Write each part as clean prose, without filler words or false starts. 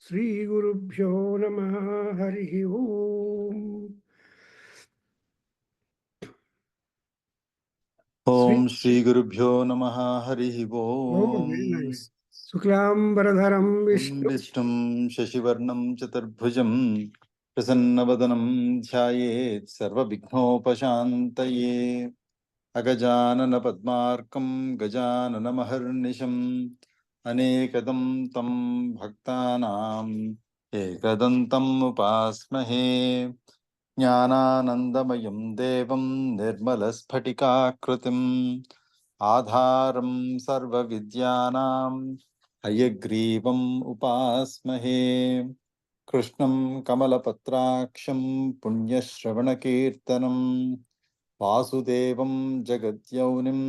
श्रीगुरुभ्यो नमः। हरिः ओम्। श्री ओम श्री गुरुभ्यो नमः हरिः वेरी ओम। नाइस। शुक्लांबरधरं विष्णु विष्णुं शशिवर्णं चतुर्भुजं प्रसन्नवदनं ध्यायेत् सर्वविघ्नोपशान्तये। अगजानन पद्मार्कं गजाननमहर्निशम् अनेकदं तं भक्तानाम् एकदन्तम् उपास्महे। ज्ञानानन्दमयं देवं निर्मलस्फटिकाकृतिम् आधारं सर्वविद्यानां हयग्रीवम् उपास्महे। कृष्णं कमलपत्राक्षं पुण्यश्रवणकीर्तनं वासुदेवं जगद्यौनिं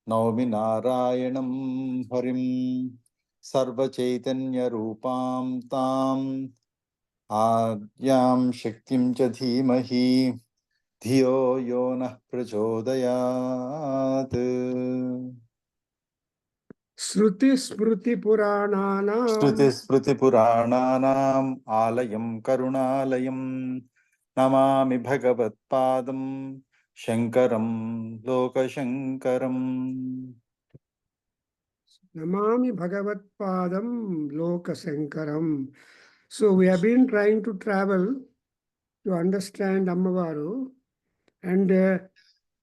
नौमि नारायणं हरिं। सर्वचैतन्यरूपां तां आद्यां शक्तिं च धीमहि धियो यो नः प्रचोदयात्। श्रुतिस्मृतिपुराणानाम् श्रुतिस्मृतिपुराणानाम् आलयं करुणालयं नमामि भगवत्पादं शङ्करं लोकशङ्करम्। Namami भगवत्पादं लोकशंकरम्. So we have been trying to travel to understand Ammavaru, and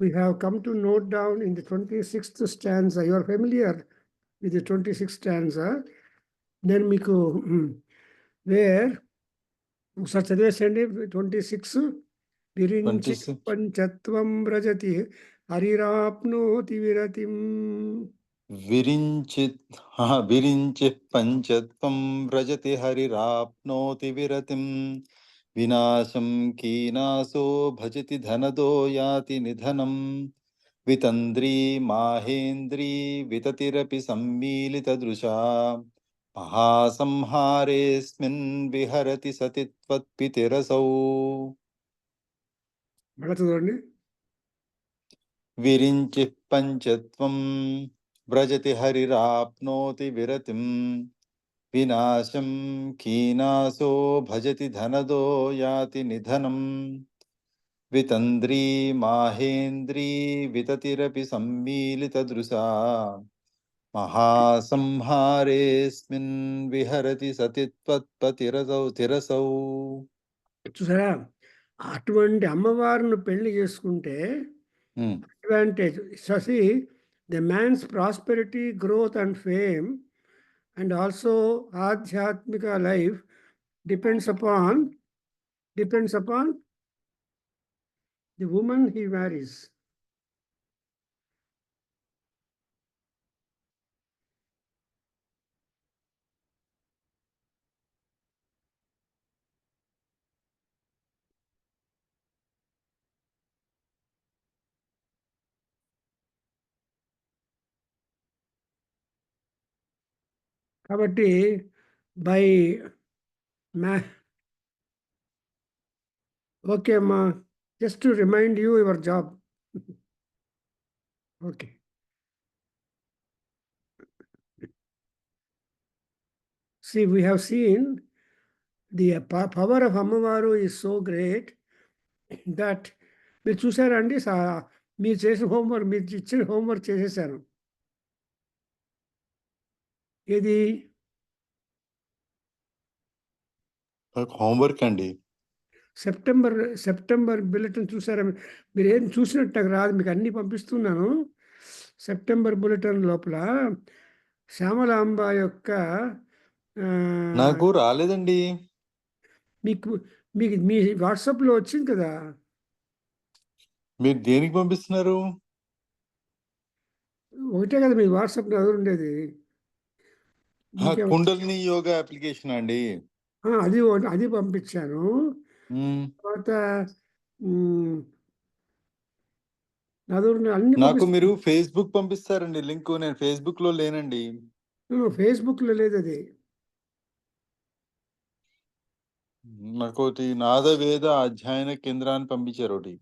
we have come to note down in the 26th stanza. You are familiar with the 26th stanza. Then Miku, where ఒకసారి చదివేసండి 26. విరించి 26 పంచత్వం వ్రజతి హరిరాప్నోతి విరతిం. विरिञ्चिः पञ्चत्वं व्रजति हरिराप्नोति विरतिं विनाशं कीनासो भजति धनदो याति निधनं वितन्द्री माहेन्द्री विततिरपि सम्मीलितदृशा महासंहारेऽस्मिन् विहरति सति त्वत्पितिरसौ మళ్ళా చదవండి. विरिञ्चिः पञ्चत्वं व्रजति हरिराप्नोति विरतिं विनाशं कीनासो भजति धनदो याति निधनं वितन्द्री माहेन्द्री विततिरपि सम्मीलितदृशा महासंहारेऽस्मिन् विहरति सति त्वत्पतिरसौ तिरसौ। చూసారా, అటువంటి అమ్మవారిని పెళ్లి చేసుకుంటే అడ్వాంటేజ్. ససి the man's prosperity, growth and fame and also ఆధ్యాత్మిక life depends upon the woman he marries. కాబట్టి బై మ్యా ఓకే అమ్మా, just to remind you your job. Okay. See, we have seen the power of Ammavaru is so great that మీరు చూసారండి. మీరు చేసిన homework, మీరు ఇచ్చిన హోంవర్క్ చేసేసాను. ఏది హోంవర్క్ అండి. సెప్టెంబర్ బులెటిన్ చూసారా? మీరు ఏం చూసినట్టు నాకు రాదు, మీకు అన్నీ పంపిస్తున్నాను. సెప్టెంబర్ బులెటిన్ లోపల శ్యామలాంబ యొక్క నాకు రాలేదండి. మీకు మీకు మీ వాట్సాప్లో వచ్చింది కదా. మీరు దేనికి పంపిస్తున్నారు? ఒకటే కదా మీ వాట్సాప్లో అది ఉండేది. కుండలిని యోగా అప్లికేషన్ అండి. అది అది పంపించాను. తర్వాత అన్ని నాకు మీరు ఫేస్బుక్ పంపిస్తారండి లింక్. నేను ఫేస్బుక్ లో లేనండి. ఫేస్బుక్లో లేదు అది. నాకు ఒకటి నాద వేద అధ్యయన కేంద్రాన్ని పంపించారు ఒకటి.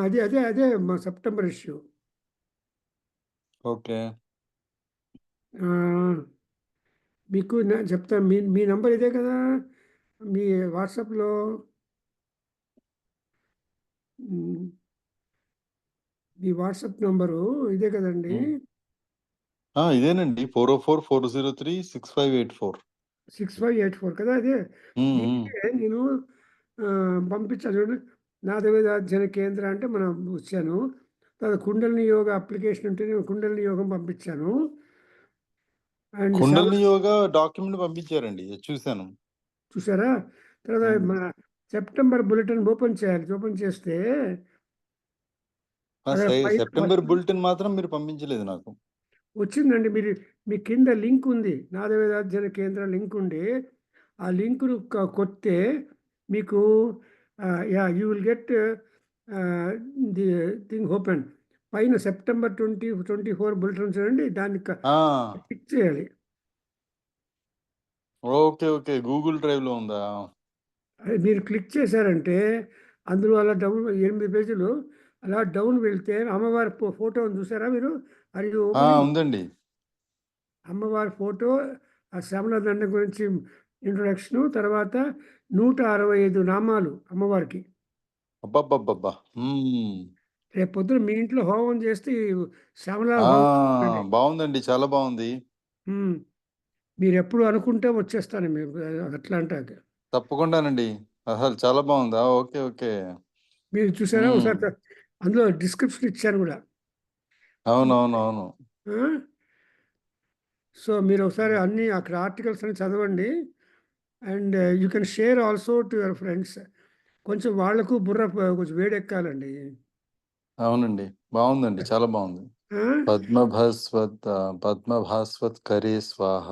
అదే అదే అదే మా సెప్టెంబర్ ఇష్యూ. ఓకే. మీకు చెప్తాను, మీ మీ నంబర్ ఇదే కదా మీ వాట్సాప్లో? మీ వాట్సాప్ నంబరు ఇదే కదండి? ఇదేనండి 404-403-6584. 6584 కదా అదే. దీనికే నేను పంపించాను చూడండి. నాదవేద అధ్యయన కేంద్ర అంటే మనం వచ్చాను. తర్వాత కుండలిని యోగ అప్లికేషన్ ఉంటే నేను కుండలిని యోగం పంపించాను. అండ్ కుండలిని యోగా డాక్యుమెంట్ పంపించారండి, చూశాను. చూసారా? తర్వాత మన సెప్టెంబర్ బులెటిన్ ఓపెన్ చేయాలి. ఓపెన్ చేస్తే అక్కడ పైన సెప్టెంబర్ బులెటిన్ మాత్రం మీరు పంపించలేదు నాకు. వచ్చిందండి. మీరు మీ కింద లింక్ ఉంది, నాదవేద అధ్యయన కేంద్ర లింక్ ఉంది. ఆ లింకును కొడితే మీకు you will get the thing open. పైన సెప్టెంబర్ 2024 బులెటిన్ చూడండి, దాన్ని క్లిక్ చేయాలి. ఓకే ఓకే, గూగుల్ డ్రైవ్ లో ఉందా? అది మీరు క్లిక్ చేశారంటే అందులో అలా డౌన్ 8 పేజీలు అలా డౌన్ వెళ్తే అమ్మవారి ఫోటో చూసారా మీరు? అది ఉందండి. అమ్మవారి ఫోటో, ఆ శ్యామల దండం గురించి ఇంట్రొడక్షను, తర్వాత 165 నామాలు అమ్మవారికి. అబ్బబ్బబ్బబ్బా. రేపు పొద్దున మీ ఇంట్లో హోమం చేస్తే ఈ శ్యామల హోమం చేయండి. బాగుందండి, చాలా బాగుంది. మీరు ఎప్పుడు అనుకుంటే వచ్చేస్తాను మీరు అట్లా అంటాక. తప్పకుండానండి, అసలు చాలా బాగుందా. Okay okay. మీరు చూసారా ఒకసారి? అందులో డిస్క్రిప్షన్ ఇచ్చాను కూడా. అవునవునవును. సో మీరు ఒకసారి అన్ని అక్కడ ఆర్టికల్స్ అని చదవండి. And you can share also to your friends. కొంచెం వాళ్లకు బుర్ర కొంచెం వేడెక్కాలండి. అవునండి, బాగుందండి, చాలా బాగుంది. పద్మభాస్వత్ కరే స్వాహ,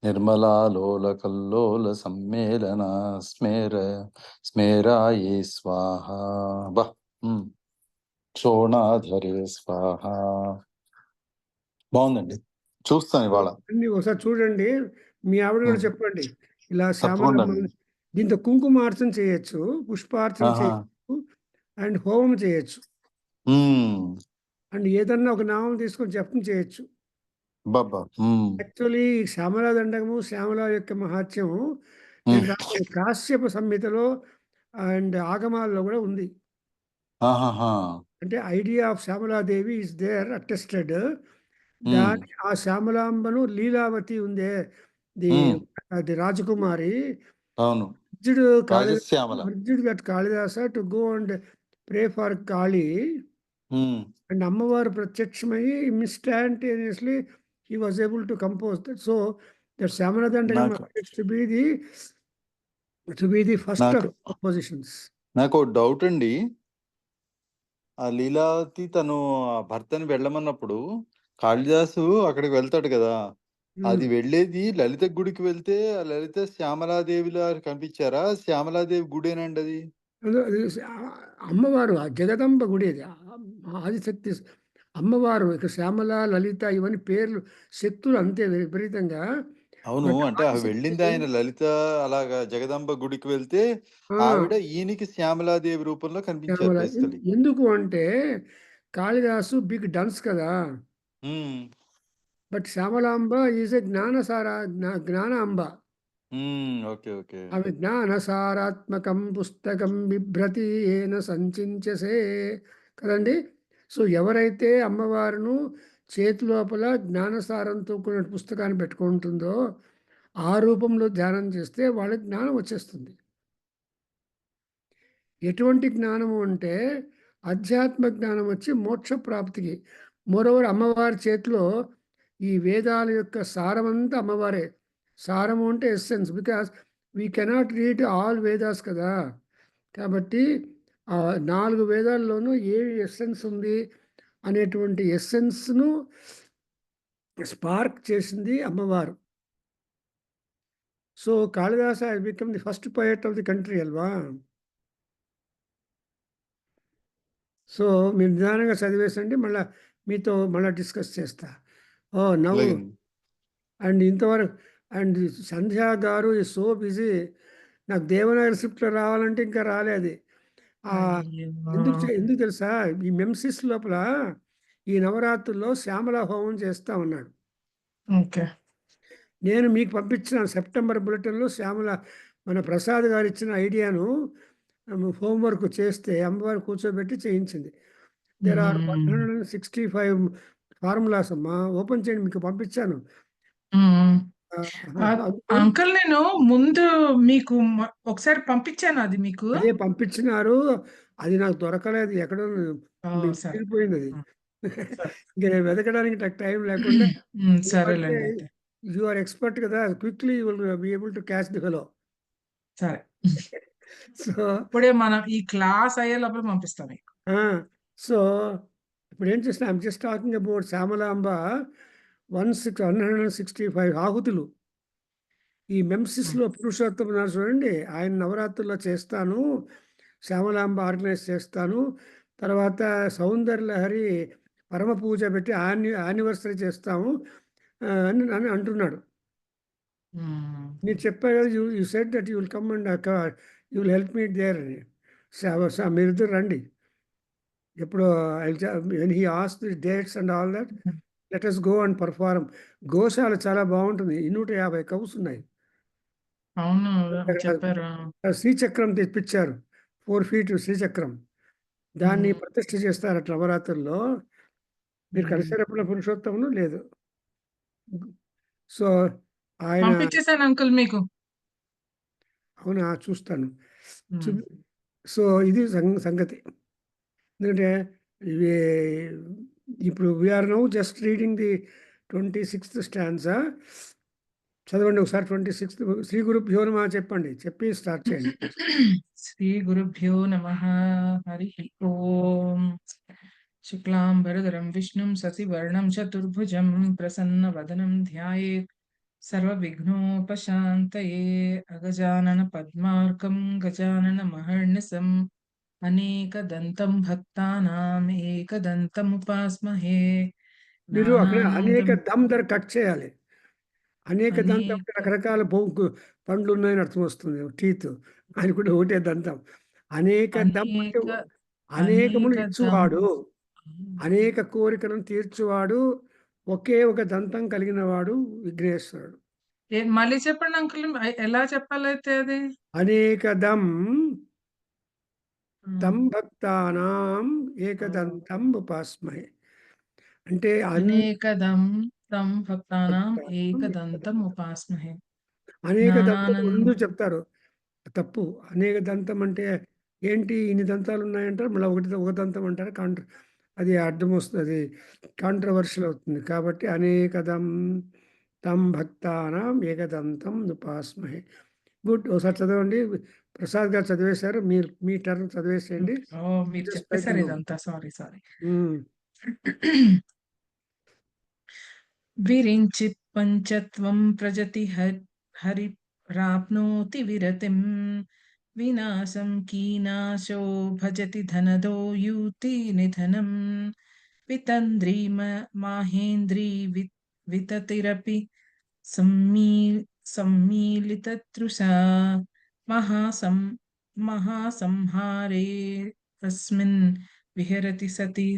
నిర్మలాలోల కల్లోల సమ్మేళన స్మేరాయే స్వాహ. బా. శోణాధరే స్వాహ. బాగుందండి, చూస్తాను ఇవాళ. అన్ని ఒకసారి చూడండి. మీ ఆవిడ కూడా చెప్పండి, ఇలా తప్పకుండా శ్యామలమ్మ అండి. దీంతో కుంకుమార్చన చేయొచ్చు, పుష్పార్చన చేయొచ్చు, అండ్ హోమం చేయొచ్చు. అండ్ ఏదన్నా ఒక నామం తీసుకొని జపం చేయొచ్చు. బాబా. యాక్చువల్లీ శ్యామల దండకము, శ్యామల యొక్క మహాత్యము నేను రాసిన కాశ్యప సంహితలో అండ్ ఆగమాల్లో కూడా ఉంది. అంటే idea of Shyamaladevi is there attested. దాని ఆ శ్యామలాంబను లీలావతి ఉందే, ది అది రాజకుమారి. అవును, అర్జుడు రాజశ్యామల. అర్జుడు that Kalidasa to go and pray for Kali. And అమ్మవారు ప్రత్యక్షమయ్యి instantaneously he was able to compose that. So that Shyamala Dandakam to be the first of compositions. నాకు డౌట్ అండి, ఆ లీలావతి తను ఆ భర్తని వెళ్ళమన్నప్పుడు కాళిదాసు అక్కడికి వెళ్తాడు కదా, అది వెళ్ళేది లలిత గుడికి వెళ్తే ఆ లలిత శ్యామలాదేవిలా కనిపించారా? శ్యామలాదేవి గుడేనండి అది? అమ్మవారు, ఆ జగదంబ గుడి అది, ఆదిశక్తి అమ్మవారు. ఇక శ్యామల, లలిత ఇవన్నీ పేర్లు, శక్తులు అంతే విపరీతంగా. అవును, అంటే వెళ్ళింది ఆయన లలిత అలాగా జగదంబ గుడికి వెళ్తే ఆవిడ ఈయనకి శ్యామలాదేవి రూపంలో కనిపించారు బేసికలీ. ఎందుకు అంటే కాళిదాసు బిగ్ డన్స్ కదా. బట్ శ్యామలాంబ ఈజ్ ఎ జ్ఞాన అంబ. Okay okay. ఆమె జ్ఞానసారాత్మకం పుస్తకం బిభ్రతి ఏన సంచించసే కదండి. సో ఎవరైతే అమ్మవారును చేతి లోపల జ్ఞానసారంతో కూడిన పుస్తకాన్ని పెట్టుకుంటుందో ఆ రూపంలో ధ్యానం చేస్తే వాళ్ళకి జ్ఞానం వచ్చేస్తుంది. ఎటువంటి జ్ఞానము అంటే అధ్యాత్మ జ్ఞానం వచ్చి మోక్ష ప్రాప్తికి. మోరోవర్ అమ్మవారి చేతిలో ఈ వేదాల యొక్క సారమంతా అమ్మవారే. సారము అంటే essence, because we cannot read all Vedas కదా. కాబట్టి 4 వేదాల్లోనూ ఏ ఎస్సెన్స్ ఉంది అనేటువంటి ఎస్సెన్స్ను స్పార్క్ చేసింది అమ్మవారు. So Kalidasa has become the first poet of the country Alva. So మీరు నిదానంగా చదివేసండి, మీతో మళ్ళీ డిస్కస్ చేస్తా. నవ్వు. అండ్ ఇంతవరకు అండ్ సంధ్యా గారు ఈ సో బిజీ. నాకు దేవనగర్ స్క్రిప్ట్లో రావాలంటే ఇంకా రాలేదు. ఎందుకు తెలుసా? ఈ మెమ్సిస్ లోపల ఈ నవరాత్రుల్లో శ్యామల హోమం చేస్తా ఉన్నాడు. ఓకే. నేను మీకు పంపించిన సెప్టెంబర్ బులెటిన్లో శ్యామల మన ప్రసాద్ గారు ఇచ్చిన ఐడియాను హోంవర్క్ చేస్తే అమ్మవారు కూర్చోబెట్టి చేయించింది. దేర్ ఆర్ 165 ఫార్ములాస్ అమ్మా. ఓపెన్ చేయండి, మీకు పంపించాను. అందుకు అంకుల్ నేను ముందు మీకు ఒకసారి పంపించాను అది మీకు. అదే పంపించినారు, అది నాకు దొరకలేదు, ఎక్కడో సరే మిగిలిపోయింది అది. సరే. ఇంకా నేను వెతకడానికి నాకు టైం లేకుండా. సరేలేండి అయితే. యు ఆర్ ఎక్స్పర్ట్ కదా, quickly you will be able to catch the fellow. సరే సో ఇప్పుడే మనం ఈ క్లాస్ అయ్యే లోపల పంపిస్తాం మీకు. సో ఇప్పుడు ఏం చేసిన, I'm just talking about Shyamalamba 165 ఆహుతులు. ఈ మెమ్సిస్లో పురుషోత్తమ నాథ్ చూడండి, ఆయన నవరాత్రుల్లో చేస్తాను, శ్యామలాంబ ఆర్గనైజ్ చేస్తాను, తర్వాత సౌందర్య లహరి పరమ పూజ పెట్టి యానివర్సరీ చేస్తాము అని అంటున్నాడు. మీరు చెప్పారు కదా, you said that you will come and you will help me there అని. మీరిద్దరు రండి ఎప్పుడు. When he ask the dates and all that, let us go and perform. గోశాల చాలా బాగుంటుంది, 150 కౌస్ ఉన్నాయి. అవును చెప్పారు. శ్రీచక్రం తెప్పించారు, 4 feet శ్రీచక్రం, దాన్ని ప్రతిష్ఠ చేస్తారు నవరాత్రుల్లో. మీరు కలిసేటప్పుడు పురుషోత్తమును లేదు. సో ఆయన పంపించేసాను అంకుల్ మీకు. అవునా, చూస్తాను. సో ఇది సంగతి. ఎందుకంటే ఇవి ఇప్పుడు we are now just reading the 26th stanza. చదవండి ఒకసారి 26th. శ్రీ గురుభ్యో నమః చెప్పండి, చెప్పి స్టార్ట్ చేయండి. శ్రీ గురుభ్యో నమః. హరి ఓం. శుక్లాంబరధరం విష్ణుం శశివర్ణం చతుర్భుజం ప్రసన్నవదనం ధ్యాయేత్ సర్వవిఘ్నోపశాంతయే. అగజానన పద్మార్కం గజానన మహర్నిశం అనేకదంతం భక్తానాం ఏకదంతముపాస్మహే. మీరు అక్కడ అనేక జ్ఞానానందం దమ్ ధర కట్ చేయాలి. అనేక దంతం రకరకాల పండ్లు ఉన్నాయని అర్థం వస్తుంది. టీత్ ఆయన కూడా ఒకటే దంతం. అనేక దమ్ అంటే అనేకమును ఇచ్చువాడు, అనేక కోరికలను తీర్చువాడు, ఒకే ఒక దంతం కలిగిన వాడు విఘ్నేశ్వరుడు. మళ్ళీ చెప్పండి అంకుల్, ఎలా చెప్పాలైతే అది. అనేక దమ్ తం భక్తానాం ఏకదంతం ఉపాస్మహే. అంటే అనేకదం తం భక్తానాం ఏకదంతం ఉపాస్మహే. అనేక దంతం ముందు చెప్తారు, తప్పు. అనేక దంతం అంటే ఏంటి, ఇన్ని దంతాలు ఉన్నాయంటారు, మళ్ళీ ఒక దంతం అంటారు. అది అర్థం వస్తుంది, అది కాంట్రవర్షియల్ అవుతుంది. కాబట్టి అనేకదం తం భక్తానాం ఏకదంతం ఉపాస్మహే. గుడ్, ఒకసారి చదవండి. ప్రసాద్ గారు చదివేశారు, మీరు మీ టర్న్ చదివేసేయండి. మీరు చెప్పేశారు ఇదంతా. సారీ. విరించి పంచత్వం ప్రజతి హరి ప్రాప్నోతి విరతిం. వినాశం కీనాశో భజతి ధనదో యూతి నిధనం. వితంద్రీ మాహేంద్రీ వితతిరపి సమ్మీలితతృషా. మహాసంహారే తస్మిన్ విహరతి సతి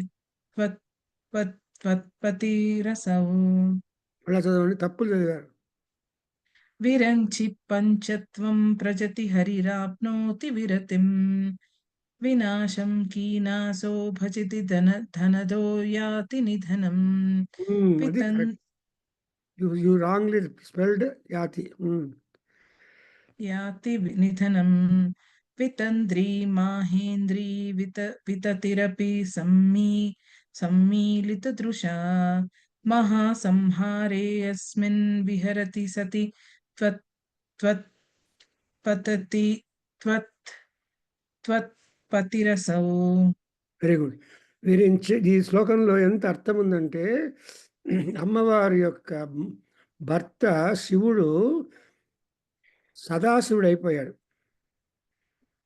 త్వత్పతిరసౌ. అలా చదవండి, తప్పులు చదివారు. విరంచి పంచత్వం ప్రజతి హరిరాప్నోతి విరతిం. వినాశం కీనాశో భజతి ధనదో యాతి నిధనం. అది కరెక్ట్. యు రాంగ్లీ స్పెల్డ్ యాతి. యాతి నిధనం. వితంద్రీ మాహేంద్రీ వితతిరపి సమ్మీలితదృశా. మహాసంహారే అస్మిన్ విహరతి సతి త్వత్పతిరసౌ. Very good. వీరించి ఈ శ్లోకంలో ఎంత అర్థం ఉందంటే, అమ్మవారి యొక్క భర్త శివుడు సదాశివుడు అయిపోయాడు.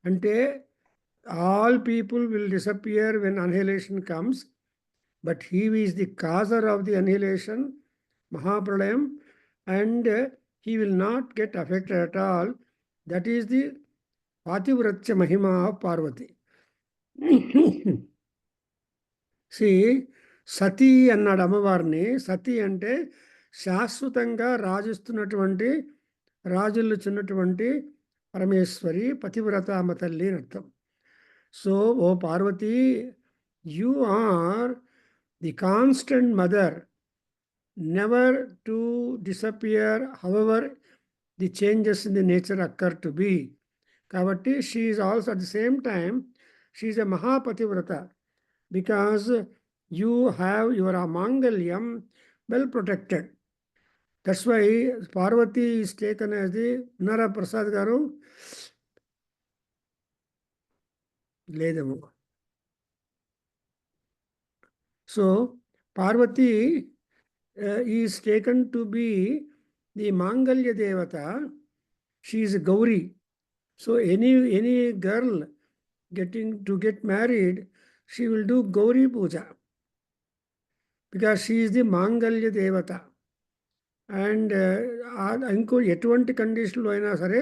అంటే all people will disappear when annihilation comes, but he is the causer of the annihilation, మహాప్రళయం, and he will not get affected at all. That is the పాతివ్రత్య మహిమ ఆఫ్ పార్వతి. సతీ అన్నాడు అమ్మవారిని. సతీ అంటే శాశ్వతంగా రాజుస్తున్నటువంటి రాజులుచున్నటువంటి పరమేశ్వరి పతివ్రతామ తల్లి అని అర్థం. So O Parvati, you are the constant mother, never to disappear however the changes in the nature occur to be. కాబట్టి she is also at the same time she is a మహాపతివ్రత బికాస్ యూ హ్యావ్ యువర్ మాంగళ్యం well protected. That's why Parvati is taken as the, ఉన్నారా ప్రసాద్ గారు? లేదేమో. So Parvati is taken to be the మాంగళ్య దేవత. She is Gauri. So any girl get married, she will do Gauri Puja because she is the Mangalya Devata. And ఇంకో ఎటువంటి కండిషన్లో అయినా సరే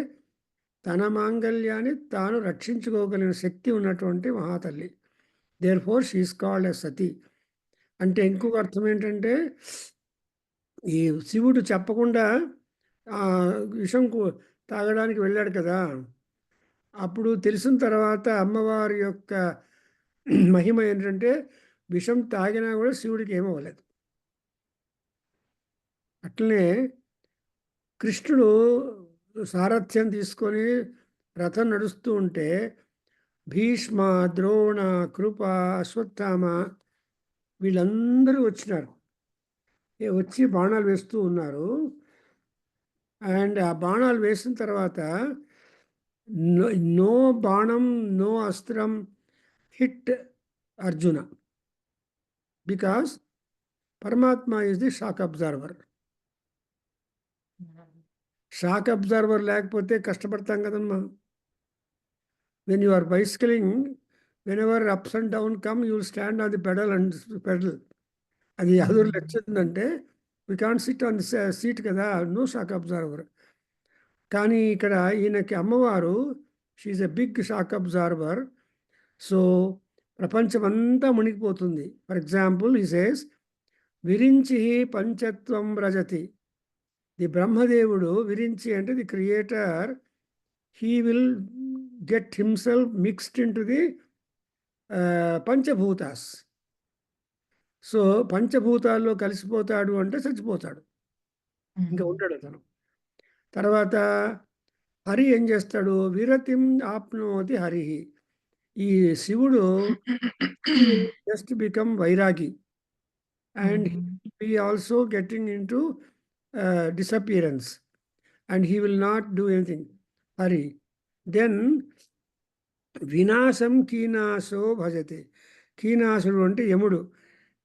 తన మాంగళ్యాన్ని తాను రక్షించుకోగలిగిన శక్తి ఉన్నటువంటి మహాతల్లి. Therefore she is called a Sati. అంటే ఇంకొక అర్థం ఏంటంటే, ఈ శివుడు చెప్పకుండా విషం తాగడానికి వెళ్ళాడు కదా, అప్పుడు తెలిసిన తర్వాత అమ్మవారి యొక్క మహిమ ఏంటంటే విషం తాగినా కూడా శివుడికి ఏమవ్వలేదు. అట్లనే కృష్ణుడు సారథ్యం తీసుకొని రథం నడుస్తూ ఉంటే భీష్మ, ద్రోణ, కృప, అశ్వత్థామ వీళ్ళందరూ వచ్చినారు. వచ్చి బాణాలు వేస్తూ ఉన్నారు. అండ్ ఆ బాణాలు వేసిన తర్వాత నో బాణం, నో అస్త్రం హిట్ అర్జున బికాస్ పరమాత్మ is the shock absorber. Shock absorber లేకపోతే కష్టపడతాం కదమ్మా. When you are bicycling, whenever ups and down come, you will stand on the pedal. అది అదురులు వచ్చిందంటే we can't sit on the seat కదా, no shock absorber. కానీ ఇక్కడ ఈయనకి అమ్మవారు she is a big shock absorber. So ప్రపంచమంతా మునిగిపోతుంది. For example he says Virinchi పంచత్వం వ్రజతి. ది బ్రహ్మదేవుడు, విరించి అంటే the creator, he will get himself mixed into the పంచభూతాస్. సో పంచభూతాల్లో కలిసిపోతాడు అంటే చచ్చిపోతాడు, ఇంకా ఉంటాడు అతను. తర్వాత హరి ఏం చేస్తాడు? విరతిం ఆప్నోతి హరి. ఈ శివుడు జస్ట్ బికమ్ వైరాగి and he will be also getting into disappearance and he will not do anything. Hari. Then వినాశం కీనాశో భజతే. కీనాశుడు అంటే యముడు.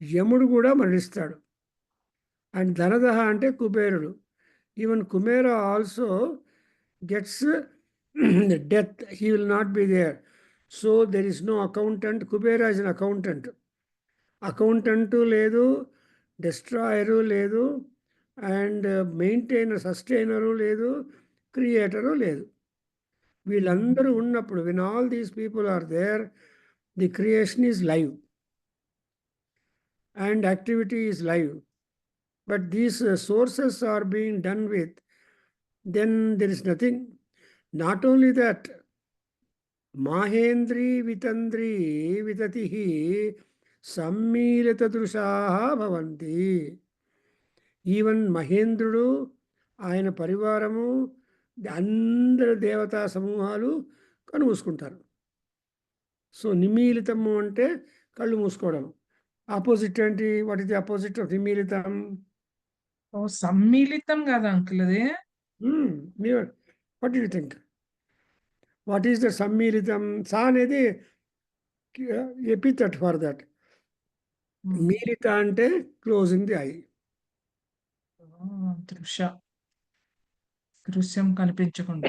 యముడు కూడా మరణిస్తాడు. అండ్ ధనదహ అంటే కుబేరుడు. Even Kubera also gets death. He will not be there. So there is no accountant. Kubera is an accountant. Accountant లేదు, డిస్ట్రాయరు లేదు, అండ్ మెయింటైనర్ సస్టైనరు లేదు, క్రియేటరు లేదు. వీళ్ళందరూ ఉన్నప్పుడు, when all these people are there, the creation is live and activity is live. But these sources are being done with, then there is nothing. Not only that, మాహేంద్రీ వితంద్రీ వితతి సమ్మీలిత దృశాః భవంతి. ఈవెన్ మహేంద్రుడు, ఆయన పరివారము, అందరు దేవతా సమూహాలు కళ్ళు మూసుకుంటారు. సో నిమీలితము అంటే కళ్ళు మూసుకోవడం. ఆపోజిట్ ఏంటి? What is the opposite of నిమీలితం? ఓ సమ్మిళితం కదా అంకుల్ అది. What you think? What is the సమ్మీలితం? సా అనేది ఎపిథెట్ ఫర్ దట్. మీలిత అంటే క్లోజింగ్ ది ఐ. దృశ్యం కనిపించకుండా.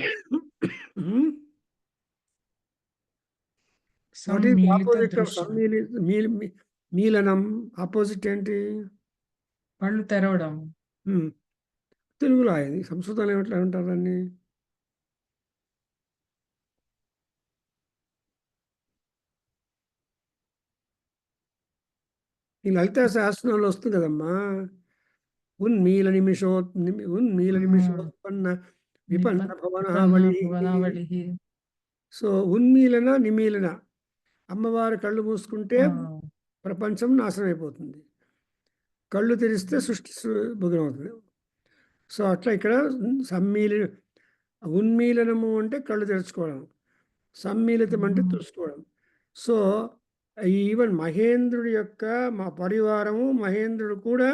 వాట్ ఈస్ సమ్మిళిత ఆపోజిట్ ఆఫ్ మీలనం? ఆపోజిట్ ఏంటి? కళ్ళు తెరవడం. తెలుగులో అయింది, సంస్కృతంలో ఏమిట్లా ఉంటారు దాన్ని? ఈ లలితా శాస్త్రంలో వస్తుంది కదమ్మా. ఉన్మీలనిమిషోత్పన్న విపన్న విపన్న భవనావళి. భువనావళిః. సో ఉన్మీలన నిమీలన, అమ్మవారు కళ్ళు మూసుకుంటే ఆ. ప్రపంచం నాశనం అయిపోతుంది, కళ్ళు తెరిస్తే సృష్టి భుగమవుతుంది. సో అట్లా ఇక్కడ ఉన్మీలనము అంటే కళ్ళు తెరుచుకోవడం, సమ్మిళితం అంటే చూసుకోవడం. సో ఈవెన్ మహేంద్రుడి యొక్క మా పరివారము, మహేంద్రుడు కూడా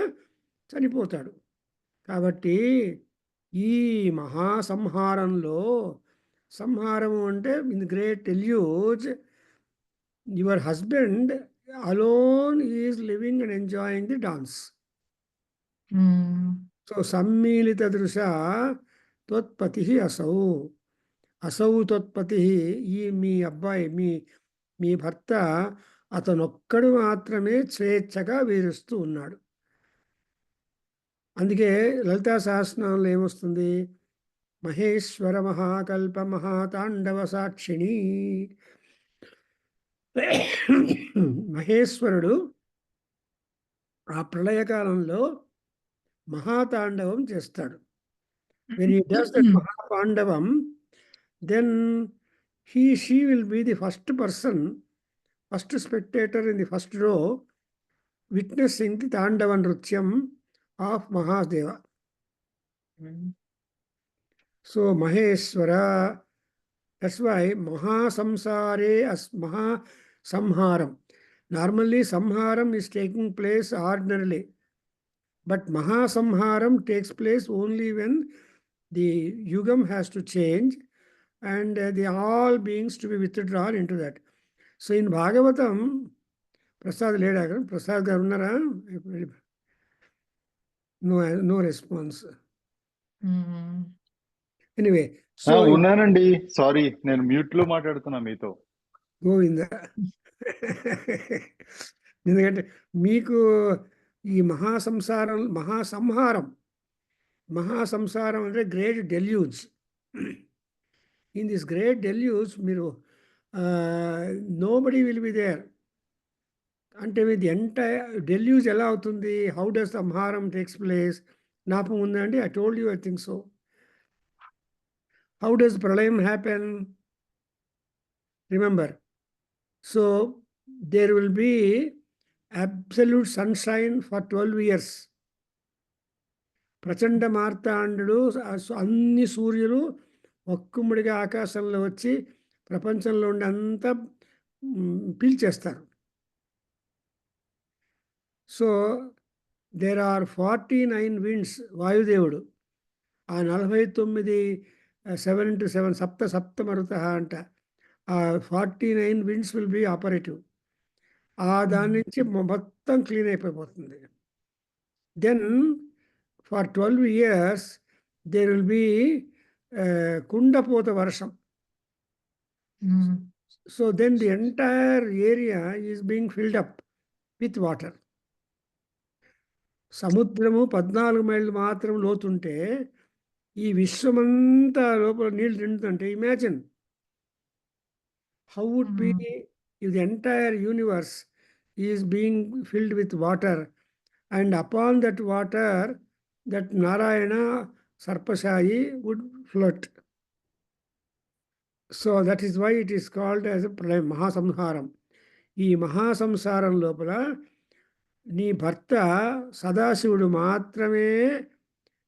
చనిపోతాడు. కాబట్టి ఈ మహాసంహారంలో, సంహారము అంటే in the great deluge, your husband alone is living and enjoying the dance. So సమ్మిళిత దృశ త్వత్పతి అసౌ. అసౌ త్వత్పతి, ఈ మీ అబ్బాయి, మీ భర్త, అతనొక్కడు మాత్రమే స్వేచ్ఛగా వీరుస్తూ ఉన్నాడు. అందుకే లలితా సహస్రనామంలో ఏమొస్తుంది? మహేశ్వర మహాకల్ప మహాతాండవ సాక్షిణి. మహేశ్వరుడు ఆ ప్రళయకాలంలో మహాతాండవం చేస్తాడు. When he does that Mahapandavam, then she will be the first person, first spectator in the first row, witnessing the Tandavan Nrutyam of Mahadeva. So Maheshwara, that's why Mahasamsare as Mahasamharam. Normally Samharam is taking place ordinarily, but Mahasamharam takes place only when the yugam has to change and the all beings to be withdrawn into that. So in Bhagavatam, Prasad leda, Prasad garu unnara? No response. Anyway, so ఉన్నానండి, sorry, నేను mute లో మాట్లాడుతున్నా మీతో. గోవింద. ఎందుకంటే మీకు ఈ మహాసంహారం అంటే great deluge. In this great deluge మీరు నోబడి విల్ బి దేర్. అంటే ఇది ఎంటైర్ డెల్యూజ్ ఎలా అవుతుంది? హౌ డస్ సంహారం టేక్స్ ప్లేస్? జ్ఞాపకం ఉందండి? I told you, I think so. How does ప్రళయం happen? Remember. So there will be absolute sunshine for 12 years. ప్రచండ మార్తాండు, అన్ని సూర్యులు ఒక్కుమ్మడిగా ఆకాశంలో వచ్చి ప్రపంచంలో ఉండి అంతా పీల్చేస్తారు. So there are 49 winds. వాయుదేవుడు ఆ 49 7 into 7 సప్త మరుత అంట. ఆ 49 విండ్స్ విల్ బి ఆపరేటివ్. దాని నుంచి మొత్తం క్లీన్ అయిపోతుంది. Then for 12 years there will be కుండపోత వర్షం. So then the entire area is being filled up with water. సముద్రము 14 మైళ్ళు మాత్రం లోతుంటే ఈ విశ్వమంతా లోపల నీళ్ళు నిండుతుంటే imagine how would be if the entire universe is being filled with water, and upon that water that Narayana Sarpashayi would float. So that is why it is called as a Mahasamharam. ఈ మహాసంసారం లోపల నీ భర్త సదాశివుడు మాత్రమే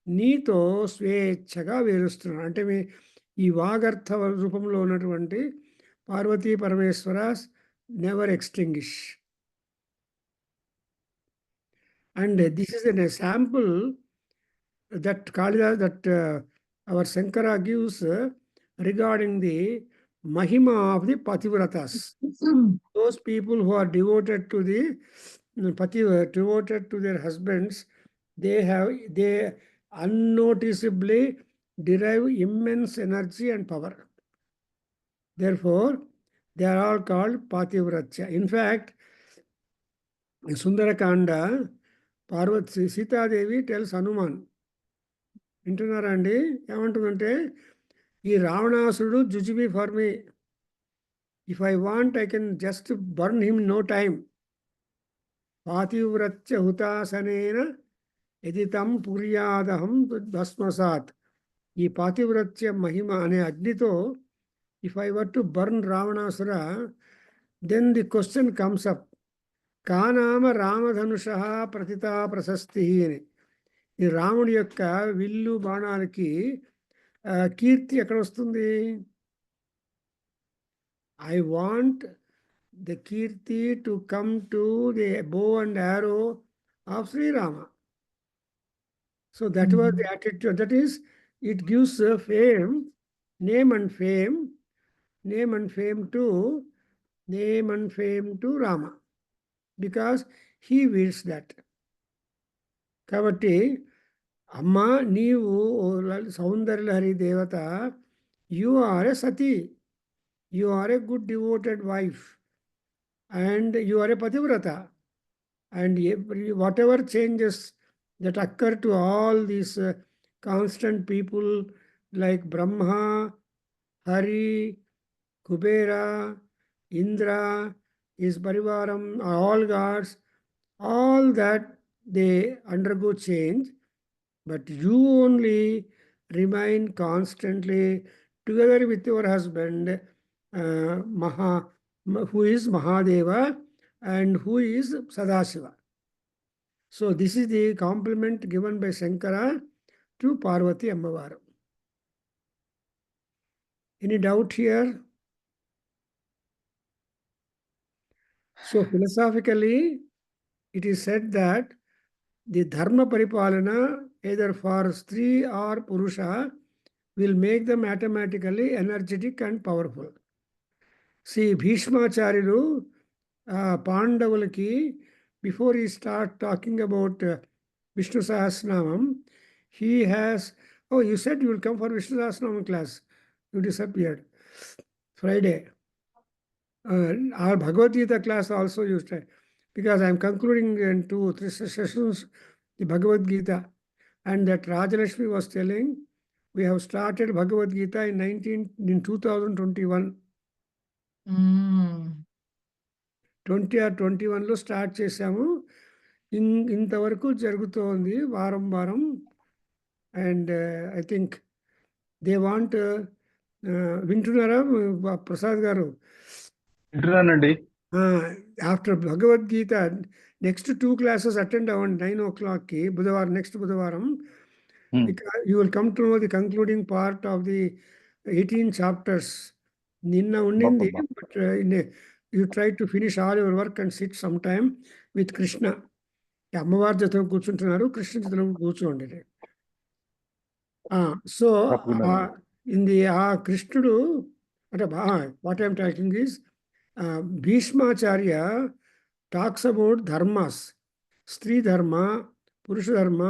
నీతో స్వేచ్ఛగా వేరుస్తున్నాడు. అంటే ఈ వాగర్థ రూపంలో ఉన్నటువంటి Parvati Parameshwaras never extinguish. And this is an example that Kalidas, that our Shankara gives regarding the Mahima of the Pativratas. Those people who are devoted to the devoted to their husbands, they unnoticeably derive immense energy and power. Therefore, they are all called Pativratya. In fact, Sundarakanda, Parvati Sitadevi tells Hanuman, వింటున్నారా అండి? ఏమంటుందంటే, ఈ రావణాసురుడు జుజుబి for me, if I want I can just burn him no time. పాతివ్రత్య హుతాసనేన ఎదితం పుర్యాదహం భస్మసాత్. ఈ పాతివ్రత్య మహిమ అనే అగ్నితో if I were to burn Ravanasura, then the question comes up. కానామ రామధనుష ప్రతితా ప్రశస్తి అని. ఈ రాముడి యొక్క విల్లు బాణాలకి కీర్తి ఎక్కడ వస్తుంది? I want the kirti to come to the bow and arrow of Srirama. So that was the attitude. That is, it gives fame, name and fame, name and fame to Rama, because he wills that. కాబట్టి అమ్మ, నీవు సౌందర్యలహరి దేవత, you are a sati, you are a good devoted wife, and you are a pativrata. And whatever changes that occur to all these constant people like Brahma, Hari, Kubera, Indra, his Parivaram, all gods, all that they undergo change, but you only remain constantly together with your husband, who is Mahadeva and who is Sadashiva. So this is the compliment given by Shankara to Parvati Ammavaru. Any doubt here? So philosophically, it is said that the dharma paripalana, either for Stri or Purusha, will make them automatically energetic and powerful. See, Bhishmacharyu, Pandavulaki, before he start talking about Vishnu Sahasranamam, he has, oh, you said you will come for Vishnu Sahasranamam class. You disappeared. Friday. Our Bhagavad Gita class also you start, because I am concluding in 2-3 sessions the Bhagavad Gita, and that Rajalakshmi was telling, we have started Bhagavad Gita in 2021. 20 or 21లో start చేశాము. ఇంతవరకు జరుగుతోంది వారం వారం. And I think they want, వింటున్నారా ప్రసాద్ గారు? వింటున్నానండి. After Bhagavad Gita next 2 classes attend అవ్వండి 9 o'clockకి బుధవారం, నెక్స్ట్ బుధవారం. You will come to know the concluding part of the 18 chapters. నిన్న ఉండింది, but you try to finish all your work and sit sometime with Krishna. అమ్మవారి జతలో కూర్చుంటున్నారు, కృష్ణ జతలో కూర్చోండి. సో ఇది ఆ కృష్ణుడు అంటే what I'm talking is Bhishmacharya talks about dharmas, stri dharma, పురుష ధర్మ,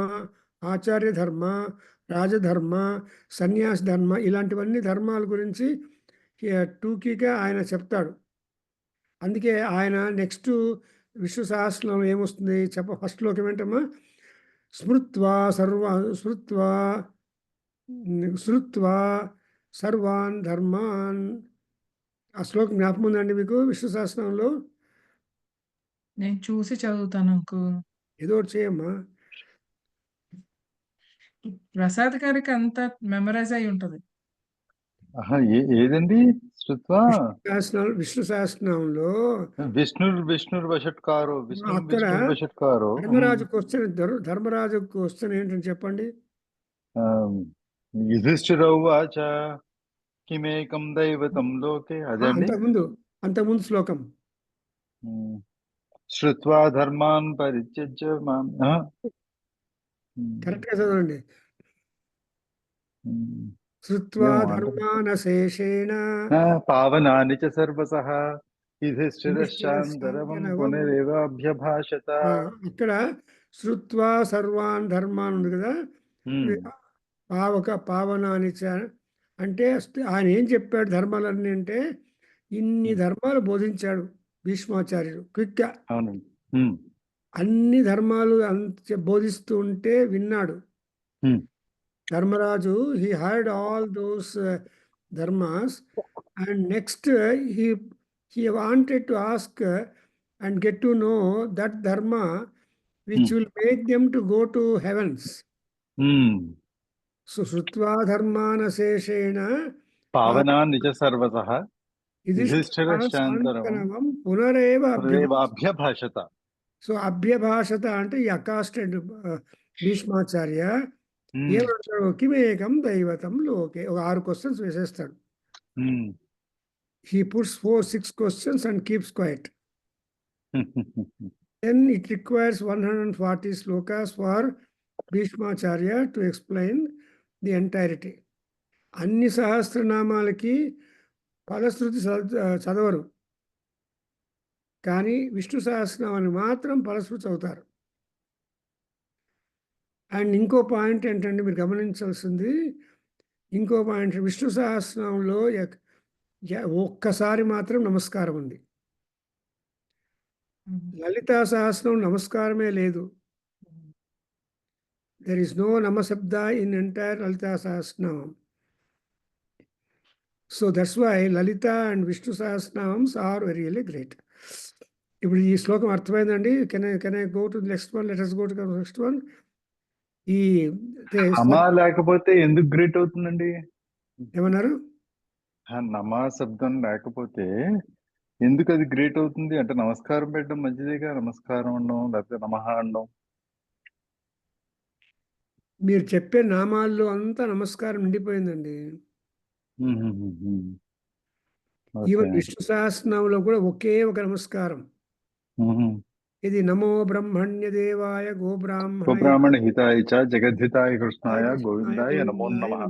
ఆచార్య ధర్మ, రాజధర్మ, సన్యాస ధర్మ, ఇలాంటివన్నీ ధర్మాల గురించి టూకీగా ఆయన చెప్తాడు. అందుకే ఆయన నెక్స్ట్ విష్ణు సహస్రనామం ఏమొస్తుంది ఫస్ట్ శ్లోకం ఏంటమ్మా? స్మృత్వా సర్వాన్ ధర్మాన్. ఆ శ్లోకం జ్ఞాపకం ఉందండి మీకు విష్ణు సహస్రనామంలో? నేను చూసి చదువుతాను అంకు. ఏదో ఒకటి చేయమ్మా. ప్రసాద్ గారికి అంతా మెమరైజ్ అయి ఉంటది. ఏదండి? విష్ణు సహస్రనామంలో విష్ణుర్ వషట్కారో, అక్కడ ధర్మరాజు క్వశ్చన్ ఏంటని చెప్పండి. యుధిష్ఠిరౌవాచ కిమేకం దైవతం లోకే. అదండి అంతకుముందు శ్లోకం. శ్రుత్వా ధర్మాన్ పరిత్యజ్య మాం. కరెక్ట్ గా చదవండి. శ్రుత్వా ధర్మాన్ అశేషేణ పావనాని చ సర్వసః యుధిష్ఠిరశ్చాంతరవం పునరేవాభ్యభాషత. ఇక్కడ శ్రుత్వా సర్వాన్ ధర్మాన్ ఉంది కదా, పావనాని చ అంటే ఆయన ఏం చెప్పాడు ధర్మాలన్నీ అంటే, ఇన్ని ధర్మాలు బోధించాడు భీష్మాచార్యుడు క్విక్గా. అన్ని ధర్మాలు బోధిస్తూ ఉంటే విన్నాడు Dharmaraju. He heard all those dharmas, and next he wanted to ask and get to know that dharma which will make them to go to heavens. Um. So Shrutva Dharmanaseshena Pavana నిజ సర్వసః Yudhishthira యుధిష్ఠిరశ్చాంతరం Santanavam Punareva హృదయవాభ్యభాషత. సో అభ్యభాషత అంటే ఈ అకాస్టెడ్ భీష్మాచార్య ఉమ్. ఏమంటాడు కిమేకం దైవతం లోకే ఒక 6 questions వేసేస్తాడు. Um. He puts 4-6 questions and keeps quiet. Then it requires 140 slokas for Bhishmacharya to explain the entirety. అన్ని సహస్రనామాలకి ఫలశ్రుతి చదవరు, కానీ విష్ణు సహస్రనామాన్ని మాత్రం ఫలశ్రుతి చదువుతారు. అండ్ ఇంకో పాయింట్ ఏంటంటే మీరు గమనించాల్సింది, ఇంకో పాయింట్ విష్ణు సహస్రనామంలో ఒక్కసారి మాత్రం నమస్కారం ఉంది. లలితా సహస్రం నమస్కారమే లేదు. There is no Namasabda in entire Lalita Sahasranam. So that's why Lalita and Vishnu Sahasranams are really great. ఇప్పుడు ఈ శ్లోకం అర్థమైందండి. Can I go to next one? Let us go to the next one. ఈ అమా లేకపోతే ఎందుకు great అవుతుందండి? ఏమన్నారు? నమా శబ్దం లేకపోతే ఎందుకు అది గ్రేట్ అవుతుంది? అంటే నమస్కారం పెట్టడం మంచిదేగా, నమస్కారం అనడం లేకపోతే నమః అనడం. మీరు చెప్పే నామాల్లో అంతా నమస్కారం నిండిపోయిందండి. ఈవెన్ విష్ణు సహస్రనామంలో కూడా ఒకే ఒక నమస్కారం. ఇది నమో బ్రహ్మణ్య దేవాయ గోబ్రాహ్మణ హితాయ చ జగద్ధితాయ కృష్ణాయ గోవిందాయ నమో నమః.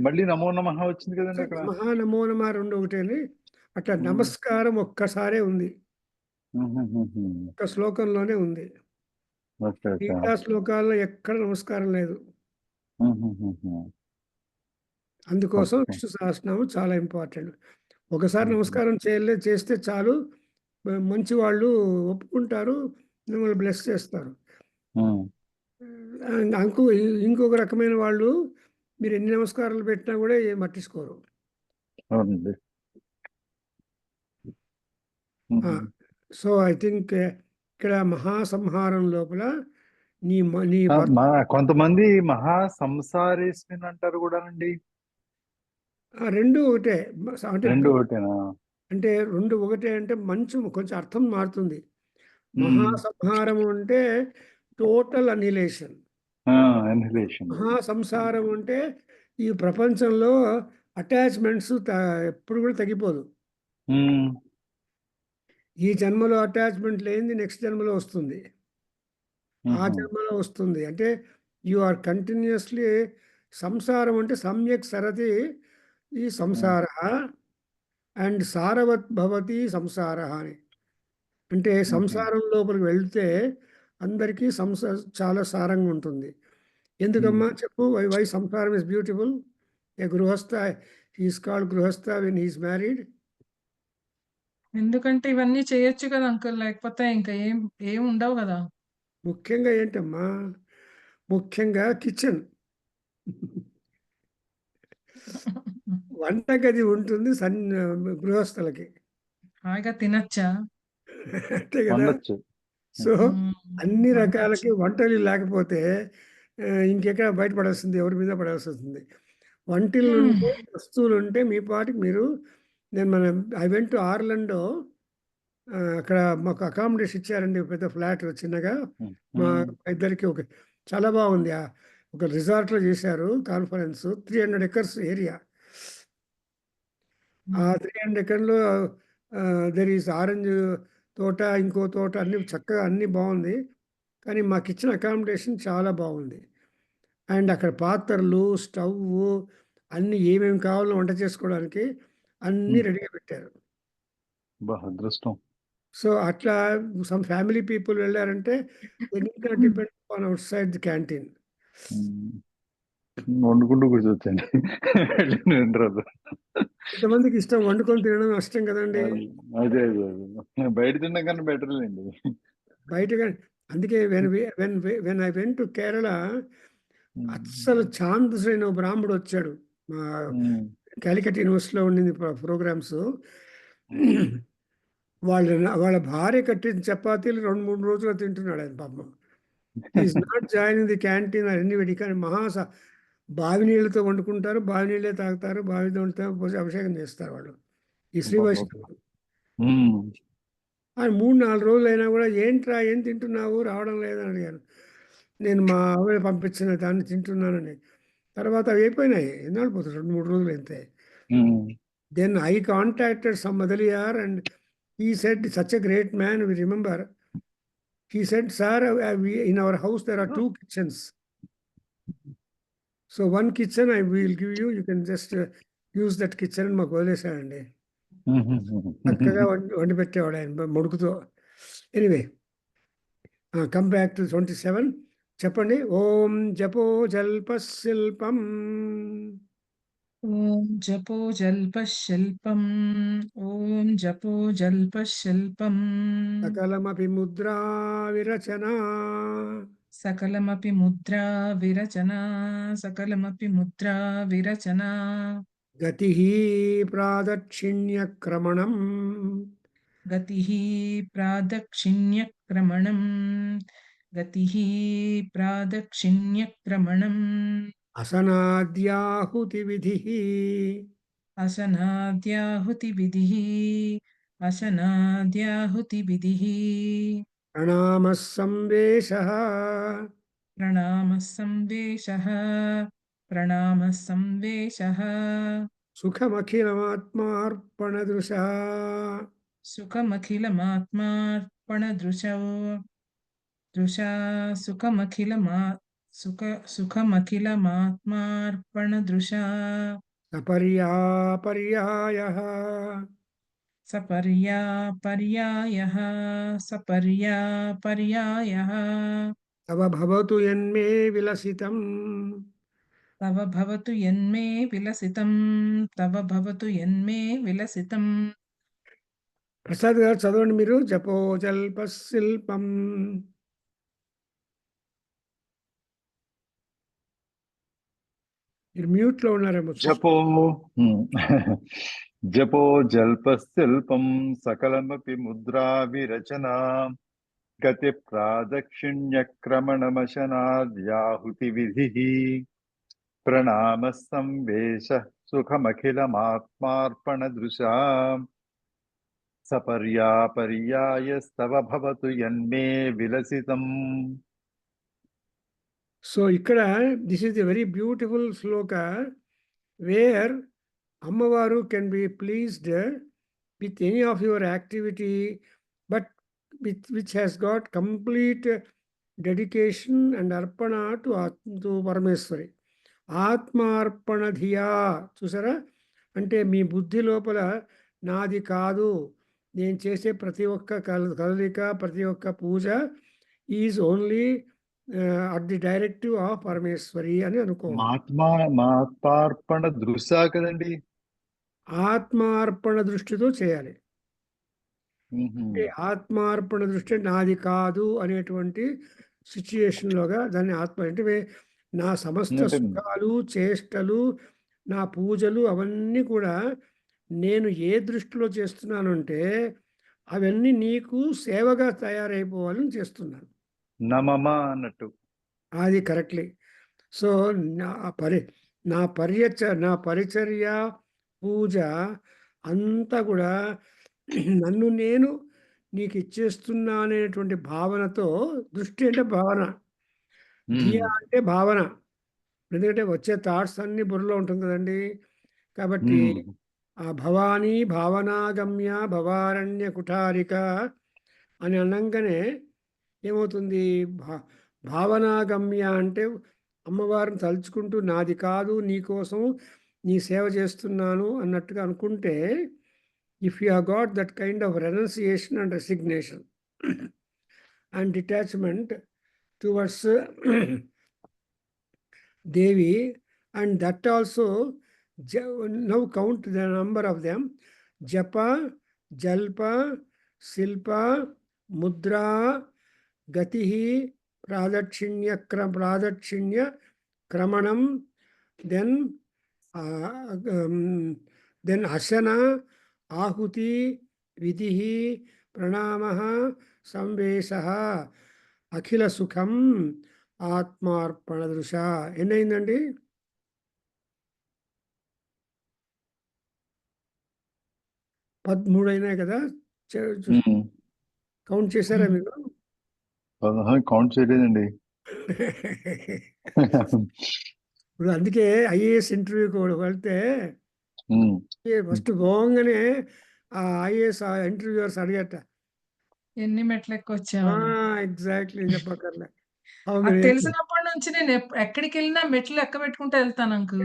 మళ్ళీ నమో నమః వచ్చింది కదండి అక్కడ. నమో నమః 2 ఒకటేని. అట్లా నమస్కారం ఒక్కసారే ఉంది, ఒక్క శ్లోకంలోనే ఉంది. మిగతా శ్లోకాల్లో ఎక్కడ నమస్కారం లేదు. అందుకోసం విష్ణు సహస్రనామం చాలా ఇంపార్టెంట్. ఒకసారి నమస్కారం చేస్తే చాలు, మంచి వాళ్ళు ఒప్పుకుంటారు, మిమ్మల్ని బ్లెస్ చేస్తారు. ఇంకొక రకమైన వాళ్ళు మీరు ఎన్ని నమస్కారాలు పెట్టినా కూడా ఏం పట్టించుకోరు. సో ఐ థింక్ ఇక్కడ మహాసంహారం లోపల కొంతమంది మహా సంసారేస్మిన్ అంటారు కూడానండి. 2 ఒకటే అంటే 2 ఒకటేనా? అంటే 2 ఒకటే అంటే కొంచెం అర్థం మారుతుంది. మహాసంహారం అంటే టోటల్ అనిలేషన్. మహా సంసారం అంటే ఈ ప్రపంచంలో అటాచ్మెంట్స్ ఎప్పుడు కూడా తగ్గిపోదు. ఈ జన్మలో అటాచ్మెంట్ లేనిది నెక్స్ట్ జన్మలో వస్తుంది, ఆ జన్మలో వస్తుంది. అంటే యు ఆర్ కంటిన్యూస్లీ సంసారం అంటే సమ్యక్ సరతి ఈ సంసార అండ్ సారవత్ భవతి సంసార అని. అంటే సంసారం లోపలికి వెళ్తే అందరికీ చాలా సారంగా ఉంటుంది. ఎందుకమ్మా చెప్పు? వై సంసారం is beautiful? A grihastha is called grihastha when he's married. ఎందుకంటే ఇవన్నీ చేయొచ్చు కదా అంకుల్, లేకపోతే ఇంకా ఏం ఉండవు కదా. ముఖ్యంగా ఏంటమ్మా? ముఖ్యంగా కిచెన్, వంటగది ఉంటుంది గృహస్థులకి. హాయిగా తినచ్చా? అంతే కదా. సో అన్ని రకాలకి వంటలు లేకపోతే ఇంకెక్కడ బయటపడాల్సింది, ఎవరి మీద పడాల్సి వస్తుంది. వంటలు ఉంటే, వస్తువులు ఉంటే మీ పాటికి మీరు. I went to Orlando. అక్కడ మాకు అకామిడేషన్ ఇచ్చారండి, పెద్ద ఫ్లాట్ చిన్నగా. మా ఇద్దరికి చాలా బాగుంది. ఒక రిసార్ట్లో చేశారు కాన్ఫరెన్స్. 300 acres area. ఆ 300 acres దెర్ ఈస్ ఆరెంజ్ తోట, ఇంకో తోట, అన్ని చక్కగా అన్ని బాగుంది. కానీ మాకు ఇచ్చిన అకామిడేషన్ చాలా బాగుంది. అండ్ అక్కడ పాత్రలు, స్టవ్ అన్ని ఏమేమి కావాలో వంట చేసుకోవడానికి అన్నీ రెడీగా పెట్టారు. అదృష్టం. సో అట్లా సమ్ ఫ్యామిలీ పీపుల్ వెళ్ళారంటే depend on outside the canteen. వండుకుంటూ కూర్చోవచ్చండి. కొంతమందికి ఇష్టం వండుకొని తినడం ఇష్టం కదండి. అదే బయట తినడం కన్నా బెటర్ లేండి బయట. అందుకే when I went to Kerala, అస్సలు ఛాన్స్ అయిన బ్రాహ్మడు వచ్చాడు. మా కాలికట్ యూనివర్సిటీలో ఉండింది ప్రోగ్రామ్స్. వాళ్ళ భార్య కట్టిన చపాతీలు 2-3 రోజులు తింటున్నాడు ఆయన పాపం. Is not joining the canteen or anybody. కానీ బావి నీళ్ళతో వండుకుంటారు, బావి నీళ్ళే తాగుతారు, బావితో పోసి అభిషేకం చేస్తారు వాళ్ళు ఈ శ్రీ వైష్ణవులు. ఉమ్. ఆయన 3-4 రోజులు అయినా కూడా ఏంట్రా ఏం తింటున్నావు రావడం లేదని అడిగాను. నేను మా ఆవిడ పంపించిన దాన్ని తింటున్నానని. తర్వాత అవి అయిపోయినాయి, ఎన్నాళ్ళు పోతుంది, 2-3 రోజులు అయితే. ఉమ్. Then I contacted some Madaliyar and he said, such a great man, we remember. He said, sir, in our house there are 2 kitchens. So one kitchen I will give you, you can just use that kitchen. మాకు వదిలేసాడండి. చక్కగా వండి పెట్టేవాడు ఆయన మొడుకుతో. Anyway, come back to 27. చెప్పండి. ఓం జపో జల్ప శిల్పం ఓం జపో జల్పశిల్పం. ఓం జపో జల్పశిల్పం. సకలమపి ముద్రా విరచన సకలమపి ముద్రా విరచన. సకలమపి ముద్రా విరచన. గతి ప్రాదక్షిణ్యక్రమణం గతిః ప్రాదక్షిణ్యక్రమణం. గతిః ప్రాదక్షిణ్యక్రమణం. అసనాద్యాహుతి విధి అసనాద్యాహుతివిధిః. అసనాద్యాహుతివిధిః. ప్రణామ సంవేశ ప్రణామः సంవేశः. ప్రణామः సంవేశः. సుఖమఖిలమాత్మార్పణదృశ సుఖమఖిలమాత్మార్పణదృశౌ. సుఖమఖిలమాత్మార్పణదృశా. సపర్యాపర్యాయః సపర్యాపర్యాయః. సపర్యాపర్యాయః. తవ భవతు యన్మే విలసితం. తవ భవతు యన్మే విలసితం. తవ భవతు యన్మే విలసితం. ప్రసాద్ గారు చదవండి మీరు. జపో జల్ప శిల్పం. మీరు మ్యూట్ లో ఉన్నారేమో. జపో జపో జల్పశిల్పం సకలమపి ముద్రా విరచన గతి ప్రాదక్షిణ్యక్రమణమశనాద్యాహుతి విధి ప్రణామ సంవేశ సుఖమఖిలమాత్మార్పణదృశా సపర్యాపర్యాయస్తవ భవతు యన్మే విలసితం. సో ఇక్కడ this is a very beautiful sloka where అమ్మవారు can be pleased with any of your activity, but which has got complete dedication and arpana to Parameshwari. ఆత్మార్పణ ధియా, చూసారా, అంటే మీ బుద్ధి లోపల నాది కాదు, నేను చేసే ప్రతి ఒక్క కదలిక, ప్రతి ఒక్క puja is only at the directive of Parameshwari అని అనుకోవాలి. ఆత్మార్పణ దృశా కదండి. ఆత్మార్పణ దృష్టితో చేయాలి. అంటే ఆత్మార్పణ దృష్టి నాది కాదు అనేటువంటి సిచ్యుయేషన్లోగా దాన్ని ఆత్మ అంటే నా సమస్త సుఖాలు, చేష్టలు, నా పూజలు అవన్నీ కూడా నేను ఏ దృష్టిలో చేస్తున్నాను అంటే అవన్నీ నీకు సేవగా తయారైపోవాలని చేస్తున్నాను. నమమా అన్నట్టు. అది కరెక్ట్లీ. సో నా పరిచర్య, పూజ అంతా కూడా నన్ను నేను నీకు ఇచ్చేస్తున్నా అనేటువంటి భావనతో, దృష్టి అంటే భావన, ధియా అంటే భావన. ఎందుకంటే వచ్చే థాట్స్ అన్ని బుర్రలో ఉంటుంది కదండి. కాబట్టి ఆ భవానీ భావనాగమ్య భవారణ్య కుఠారిక అని అనగానే ఏమవుతుంది, భావనాగమ్య అంటే అమ్మవారిని తలుచుకుంటూ నాది కాదు, నీ కోసం నీ సేవ చేస్తున్నాను అన్నట్టుగా అనుకుంటే, if you have got that kind of renunciation and resignation and detachment towards Devi, and that also now count the number of them: japa, jalpa, silpa, mudra, gatihi, pradakshinya kramanam, then asana, ahuti, vidhi, pranamaha, samvesaha. అఖిల సుఖం ఆత్మార్పణ దృశ. ఎన్నయిందండి? 13 అయినాయి కదా? Count చేశారా మీరు? Count చేయలేదండి. ఇప్పుడు అందుకే IAS ఇంటర్వ్యూకి వెళ్తే ఉమ్, ఫస్ట్ పోగానే ఆ ఐఏఎస్ ఇంటర్వ్యూవర్స్ అడిగట, ఎన్ని మెట్లు ఎక్కొచ్చామని. ఎగ్జాక్ట్లీ చెప్పక్కర్లే. అది తెలిసినప్పటి నుంచి నేను ఎక్కడికి వెళ్ళినా మెట్లు ఎక్క పెట్టుకుంటూ వెళ్తాను అంకు.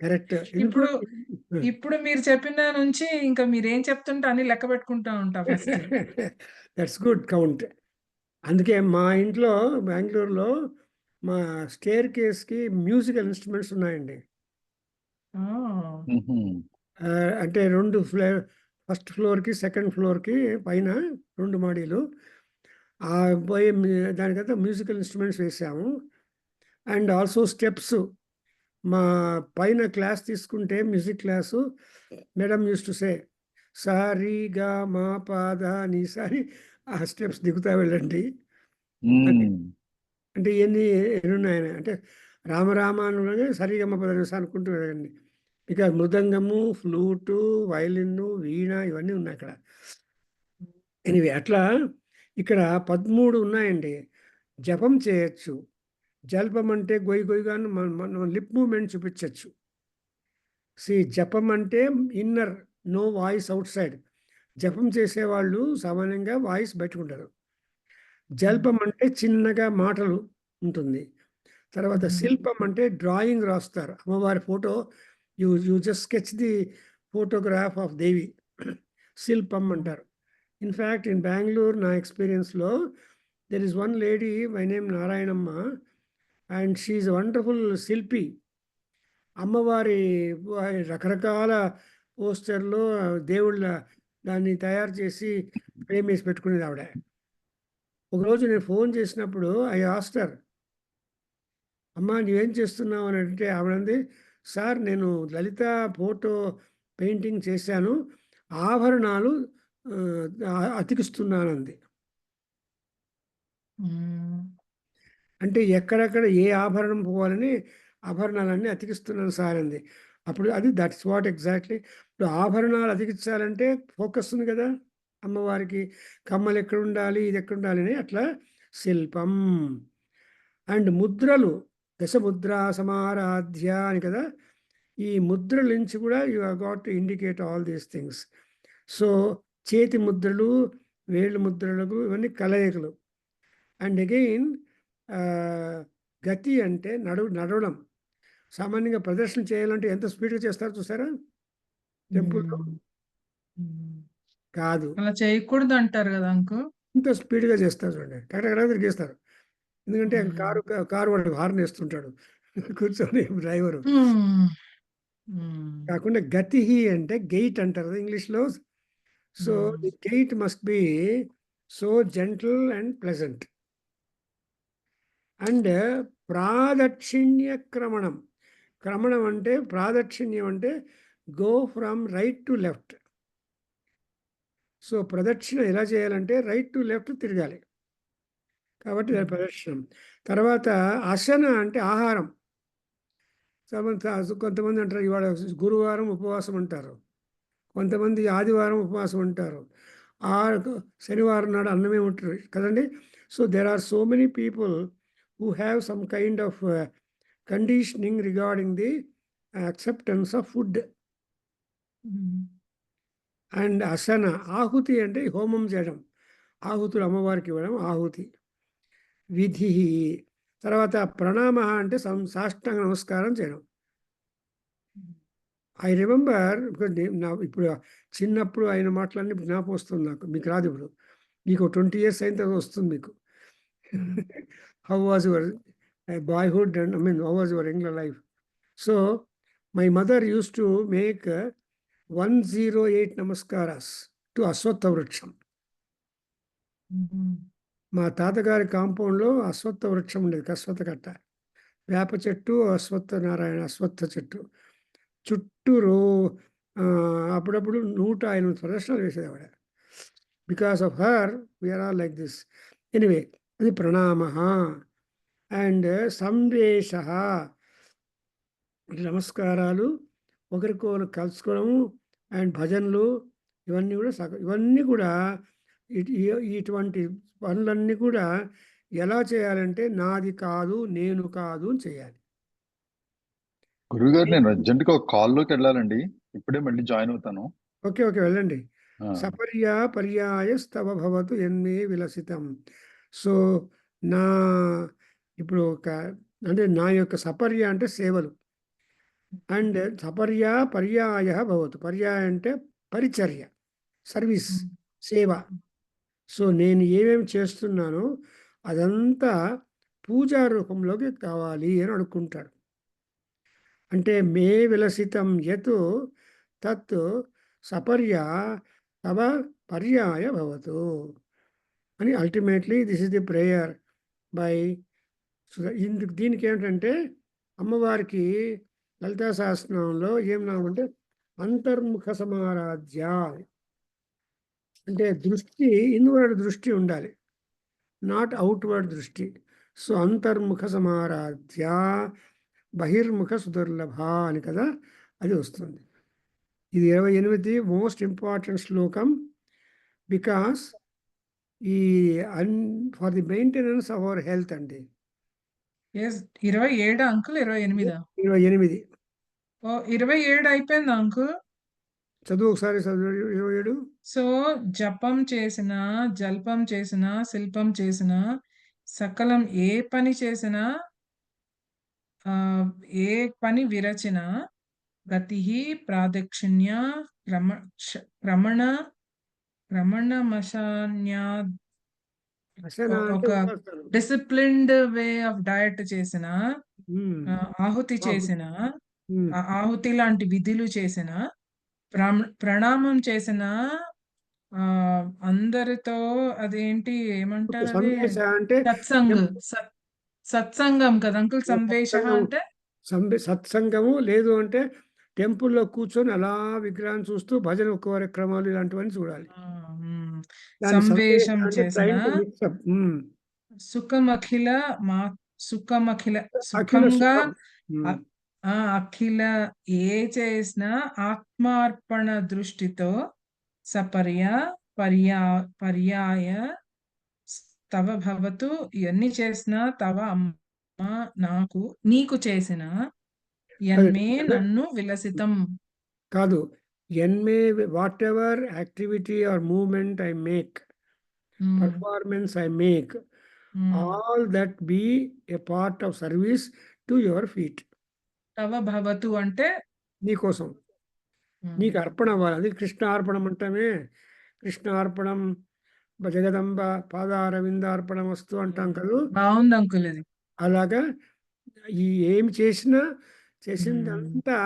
కరెక్ట్. ఇప్పుడు ఇప్పుడు మీరు చెప్పిన నుంచి ఇంకా మీరేం చెప్తుంటే అన్ని లెక్క పెట్టుకుంటా ఉంటా ఫస్ట్. That's good count. అందుకే మా ఇంట్లో బెంగళూరులో మా స్టేర్ కేస్కి మ్యూజికల్ ఇన్స్ట్రుమెంట్స్ ఉన్నాయండి. అంటే 2 ఫస్ట్ ఫ్లోర్కి సెకండ్ ఫ్లోర్కి పైన 2 మాడీలు. పోయి దానికంతా మ్యూజికల్ ఇన్స్ట్రుమెంట్స్ వేసాము. And also steps. మా పైన క్లాస్ తీసుకుంటే music class, madam used to say సా రీ గా మా పాద నీ సారి ఆ స్టెప్స్ దిగుతా వెళ్ళండి. అంటే ఎన్ని ఉన్నాయని అంటే రామరామానులోనే సరిగమ పదనిస అనుకుంటూ వెళ్ళండి. ఇక మృదంగము, ఫ్లూటు, వైలిన్ను, వీణ ఇవన్నీ ఉన్నాయి అక్కడ. ఎనివే అట్లా ఇక్కడ 13 ఉన్నాయండి. జపం చేయొచ్చు. జల్పం అంటే గొయ్యి గొయ్యిగాను మనం లిప్ మూమెంట్ చూపించవచ్చు. జపం అంటే ఇన్నర్, నో వాయిస్ అవుట్ సైడ్. జపం చేసేవాళ్ళు సామాన్యంగా వాయిస్ పెట్టుకుంటారు. జల్పం అంటే చిన్నగా మాటలు ఉంటుంది. తర్వాత శిల్పం అంటే డ్రాయింగ్ రాస్తారు. అమ్మవారి photo you just sketch the photograph of Devi, శిల్పం అంటారు. ఇన్ఫ్యాక్ట్ ఇన్ బెంగళూరు నా ఎక్స్పీరియన్స్లో there is one lady my name Narayanamma and she is wonderful shilpi. అమ్మవారి రకరకాల పోస్టర్లు దేవుళ్ళ దాన్ని తయారు చేసి ఫ్రేమ్ వేసి పెట్టుకునేది ఆవిడ. ఒకరోజు నేను ఫోన్ చేసినప్పుడు ఐ ఆస్టర్, అమ్మా నువ్వేం చేస్తున్నావు అని అంటే ఆవిడంది, సార్ నేను లలిత ఫోటో పెయింటింగ్ చేశాను, ఆభరణాలు అతికిస్తున్నానంది. అంటే ఎక్కడెక్కడ ఏ ఆభరణం పోవాలని ఆభరణాలన్నీ అతికిస్తున్నాను సార్ అంది. అప్పుడు అది దట్స్ వాట్ ఎగ్జాక్ట్లీ. ఇప్పుడు ఆభరణాలు అతికించాలంటే ఫోకస్ ఉంది కదా అమ్మవారికి, కమ్మలు ఎక్కడ ఉండాలి, ఇది ఎక్కడ ఉండాలి అని. అట్లా శిల్పం. అండ్ ముద్రలు, దశముద్ర సమారాధ్య అని కదా, ఈ ముద్రల నుంచి కూడా you have got to indicate all these things. So చేతి ముద్రలు, వేళ్ళు ముద్రలకు ఇవన్నీ కలయికలు. అండ్ అగైన్ గతి అంటే నడవడం. సామాన్యంగా ప్రదర్శన చేయాలంటే ఎంత స్పీడ్గా చేస్తారో చూసారా టెంపుల్లో? కాదు, అలా చేయకూడదు అంటారు కదా అంకు. ఇంత స్పీడ్గా చేస్తారు చూడండి, కరెక్ట్ తిరిగేస్తారు. ఎందుకంటే కారు వాడు హార్న్ వేస్తుంటాడు కూర్చొని డ్రైవరు. కాకుండా గతి అంటే గెయిట్ అంటారు కదా ఇంగ్లీష్లో. So the gait must be so gentle and pleasant. And pradakshinya kramanam. క్రమణం అంటే ప్రాదక్షిణ్యం అంటే go from right to left. So ప్రదక్షిణ ఎలా చేయాలంటే రైట్ టు లెఫ్ట్ తిరగాలి, కాబట్టి దాని ప్రదక్షిణం. తర్వాత అసన అంటే ఆహారం. కొంతమంది అంటారు ఇవాళ గురువారం ఉపవాసం అంటారు, కొంతమంది ఆదివారం ఉపవాసం ఉంటారు, శనివారం నాడు అన్నమే ఉంటారు కదండి. So there are so many people who have some kind of conditioning regarding the acceptance of food. And asana. ఆహుతి అంటే హోమం చేయడం, ఆహుతులు అమ్మవారికి ఇవ్వడం ఆహుతి. విధి. తర్వాత ప్రణామ అంటే సాష్టాంగ నమస్కారం చేయడం. ఐ రిమెంబర్ ఇప్పుడు చిన్నప్పుడు ఆయన మాటలన్నీ జ్ఞాపకం వస్తుంది నాకు. మీకు రాదు ఇప్పుడు, మీకు 20 years అయిన తర్వాత వస్తుంది మీకు. How was your boyhood and how was your young life? So my mother used to make 108 namaskaras to Aswatha Vriksham. మా తాతగారి కాంపౌండ్లో అశ్వత్థ వృక్షం ఉండేది, అశ్వత్థ కట్ట, వేప చెట్టు, అశ్వత్థ నారాయణ అశ్వత్థ చెట్టు చుట్టూరు. అప్పుడప్పుడు 108 ప్రదర్శనలు వేసేది ఆవిడ. Because of her we are all like this. Anyway అది ప్రణామ అండ్ సంవేశ నమస్కారాలు, ఒకరికొకరు కలుసుకోవడము అండ్ భజనలు, ఇవన్నీ కూడా ఇవన్నీ కూడా ఇటువంటి పనులన్నీ కూడా ఎలా చేయాలంటే నాది కాదు, నేను కాదు అని చేయాలి. గురుగారు నేను అర్జెంట్ గా ఒక కాల్లోకి వెళ్ళాలండి, ఇప్పుడే మళ్ళీ జాయిన్ అవుతాను. ఓకే వెళ్ళండి. ఆ, సపర్యా పర్యాయస్తవ భవతు ఎన్మే విలసితం. సో నా ఇప్పుడు అంటే నా యొక్క సపర్య అంటే సేవలు, అండ్ సపర్యా పర్యాయ భవతు. పర్యాయ అంటే పరిచర్య, సర్వీస్, సేవ. సో నేను ఏమేమి చేస్తున్నానో అదంతా పూజా రూపంలోకి కావాలి అని అనుకుంటాడు. అంటే మే విలసితం యత్ తత్ సపర్యా తవ పర్యాయ భవతు అని ultimately this is the prayer by. దీనికి ఏమిటంటే అమ్మవారికి లలితా సహస్రనామంలో ఏం నామం అంటే అంతర్ముఖ సమారాధ్య, అంటే దృష్టి ఇన్వర్డ్ దృష్టి ఉండాలి, నాట్ అవుట్వర్డ్ దృష్టి. సో అంతర్ముఖ సమారాధ్య బహిర్ముఖ సుదుర్లభ అని కదా అది వస్తుంది. ఇది 28 మోస్ట్ ఇంపార్టెంట్ శ్లోకం, బికాస్ ఈ for the maintenance of our health అండి. 27 అంకుల్, 28? 28 ఓ 27 అయిపోయిందా అంకుల్? చదువు ఒకసారి, చదువు 27. సో జపం చేసిన, జల్పం చేసిన, శిల్పం చేసిన, సకలం ఏ పని చేసినా, ఏ పని విరచిన, గతి ప్రాదక్షిణ్య క్రమణ క్రమణమశాన్యా, అసనా అంటే ఒక ఉపాసన. డిసిప్లిన్డ్ వే ఆఫ్ డయట్ చేసిన, ఆహుతి చేసిన, ఆహుతి లాంటి విధులు చేసిన, ప్రణామం చేసిన, అందరితో అదేంటి ఏమంటారు అది, సంవేశ అంటే సత్సంగం కదా అంకుల్, సంవేశ అంటే సత్సంగము, లేదు అంటే టెంపుల్లో కూర్చొని అలా విగ్రహాన్ని చూస్తూ భజన కార్యక్రమాలు ఇలాంటివన్నీ చూడాలి. దాని సంవేశం అంటే చేసిన, trying to mix up. సుఖమఖిల మా సుఖమఖిల అఖిల సుఖంగా, సుఖం. అఖిల ఏ చేసిన ఆత్మార్పణ దృష్టితో పర్యాయ తవ భవతు, ఇవన్నీ చేసిన తవ అమ్మ నాకు నీకు చేసిన ఎన్మే నన్ను విలసితం కాదు, ఎన్మే whatever activity or movement I make, performance I make, all that be a part of service to your feet. తవ భవతు అంటే నీకోసం, నీకు అర్పణ అవ్వాలి. అది కృష్ణ అర్పణం అంటామే. కృష్ణ అర్పణం జగదంబ పాదారవిందార్పణం వస్తూ అంటాం కదా. బాగుంది అంకుల్ ఇది. అలాగా ఈ ఏమి చేసిందంతా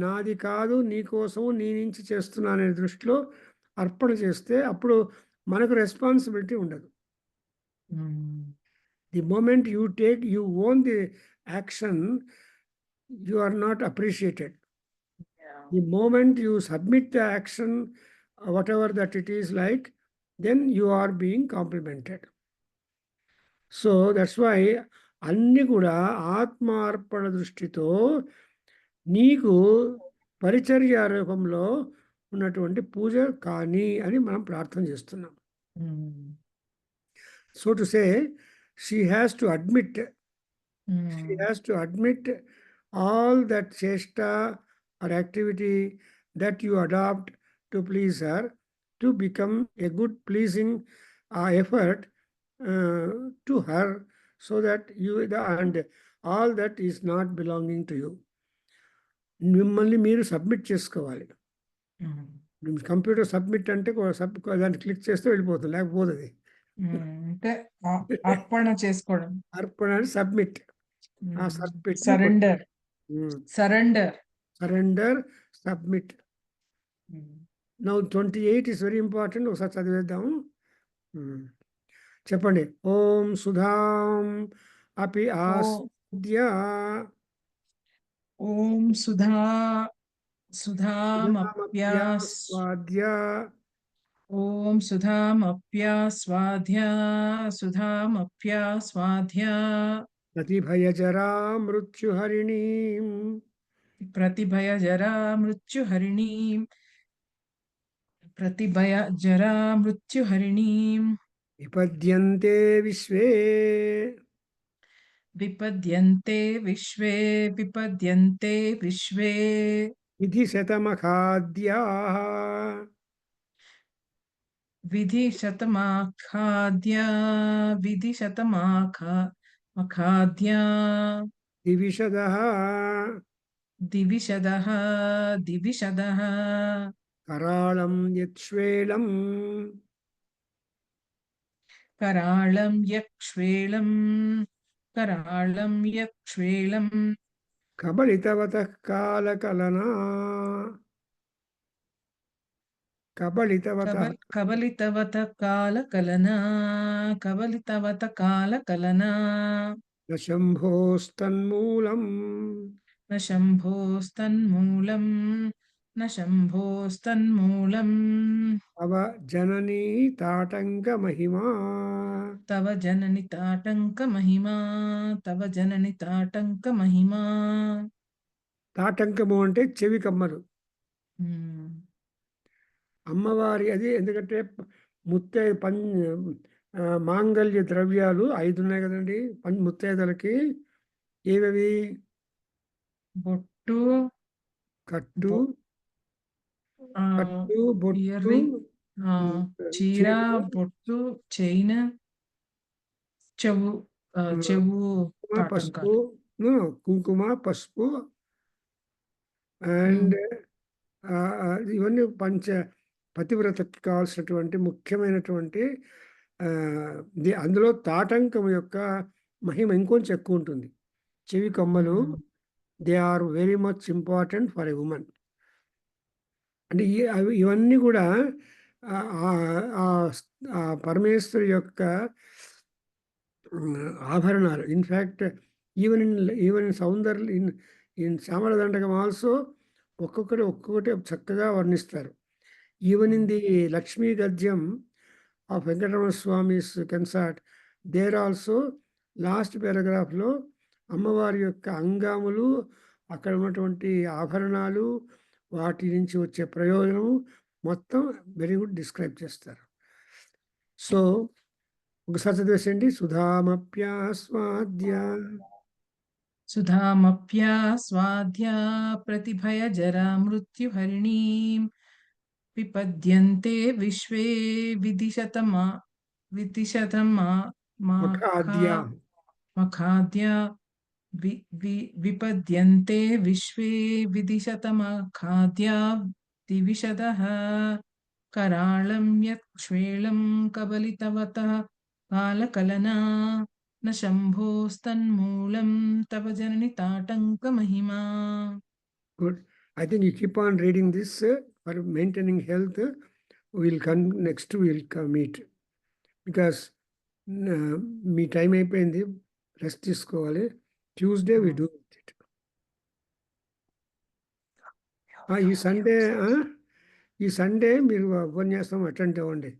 నాది కాదు, నీ కోసం నీ నుంచి చేస్తున్నానే దృష్టిలో అర్పణ చేస్తే అప్పుడు మనకు రెస్పాన్సిబిలిటీ ఉండదు. The moment you own the action, you are not appreciated. The moment you submit the action, whatever that it is like, then you are being complimented. So that's why అన్ని కూడా ఆత్మార్పణ దృష్టితో నీకు పరిచర్య రూపంలో ఉన్నటువంటి పూజ కానీ అని మనం ప్రార్థన చేస్తున్నాం. So to say she has to admit all that chesta or activity that you adopt to please her, to become a good pleasing effort to her, so that and all that is not belonging to you. మిమ్మల్ని మీరు submit చేసుకోవాలి. Computer submit అంటే దాన్ని click చేస్తే వెళ్ళిపోతుంది, లేకపోతే అది అంటే అర్పణ చేసుకోవడం, అర్పణ submit, surrender, submit. Now 28 is very important. ఒకసారి చదివేద్దాము. చెప్పండి. ఓం సుధాం అపి ఆస్వాద్య, ఓం సుధామప్యాస్వాద్య, ఓం సుధామప్యాస్వాధ్యా సుధామప్యాస్వాధ్యా ప్రతిభయజరా మృత్యుహరిణీం ప్రతిభయజరా మృత్యుహరిణీం ప్రతిభయజరా మృత్యుహరిణీం విపద్యంతే విశ్వే విపద్యంతే విశ్వే విపద్యంతే విశ్వే విధిశతమఖాద్యాః విధిశతమాఖాద్యా విధిశతమాఖాద్యా దివిషదః దివిశదః దివిశదః కరాళం యచ్వేళం कराळं यक्ष्वेळं कराळं यक्ष्वेळं కబళితవతః కాలకలనా కబళితవతః कबलितवत कालकलना कबलितवत कालकलना న శంభోస్తన్మూలం न शम्भोस्तन्मूलं न शम्भोस्तन्मूलं అవ జననీ తాటంక మహిమా तव जननि ताटङ्कमहिमा तव जननि ताटङ्कमहिमा తాటంకము అంటే చెవి కమ్మలు Hmm. అమ్మవారి అది ఎందుకంటే ముత్తై మాంగళ్య ద్రవ్యాలు 5 ఉన్నాయి కదండి ముత్తైదలకి ఏవవి బొట్టు కట్టు ఆ, కట్టు బొట్టు ఇయర్రింగ్ ఆ, చీర బొట్టు చైన్ చెవు చెవు కుంకుమ, పసుపు తాటంకాలు కుంకుమ పసుపు అండ్ ఇవన్నీ పతివ్రతకి కావాల్సినటువంటి ముఖ్యమైనటువంటి అందులో తాటంకం యొక్క మహిమ ఇంకొంచెం ఎక్కువ ఉంటుంది. చెవి కమ్మలు they are very much important for a woman. అంటే ఇవన్నీ కూడా ఆ పరమేశ్వరి యొక్క ఆభరణాలు. In fact even in Saundarya in Shyamala Dandakam also ఒక్కొక్కటి చక్కగా వర్ణిస్తారు. Even in the Lakshmi Gadyam of Venkataramana Swami's consort there also last పారాగ్రాఫ్లో అమ్మవారి యొక్క అంగాములు, అక్కడ ఉన్నటువంటి ఆభరణాలు, వాటి నుంచి వచ్చే ప్రయోజనం మొత్తం వెరీ గుడ్ డిస్క్రైబ్ చేస్తారు. సో ఒకసారి చదివేసండి. సుధామప్యాస్వాద్య సుధామప్యాస్వాద్యా ప్రతిభయజరా మృత్యుహరిణీం విపద్యంతే విశ్వే మఖాద్యా మఖాద్యా విపద్యంతే విశ్వే విదిశతమఖాద్యా దివిశదః कराळं यक्ष्वेळं कबलितवतः कालकलना न शम्भोस्तन्मूलं तव जननि ताटङ्कमहिमा. Good. I think you keep on reading this for maintaining health. We'll come next. We'll meet because మీ టైం అయిపోయింది. రెస్ట్ తీసుకోవాలి. Tuesday we do it. ఈ సండే మీరు ఉపన్యాసం అటెండ్ అవ్వండి.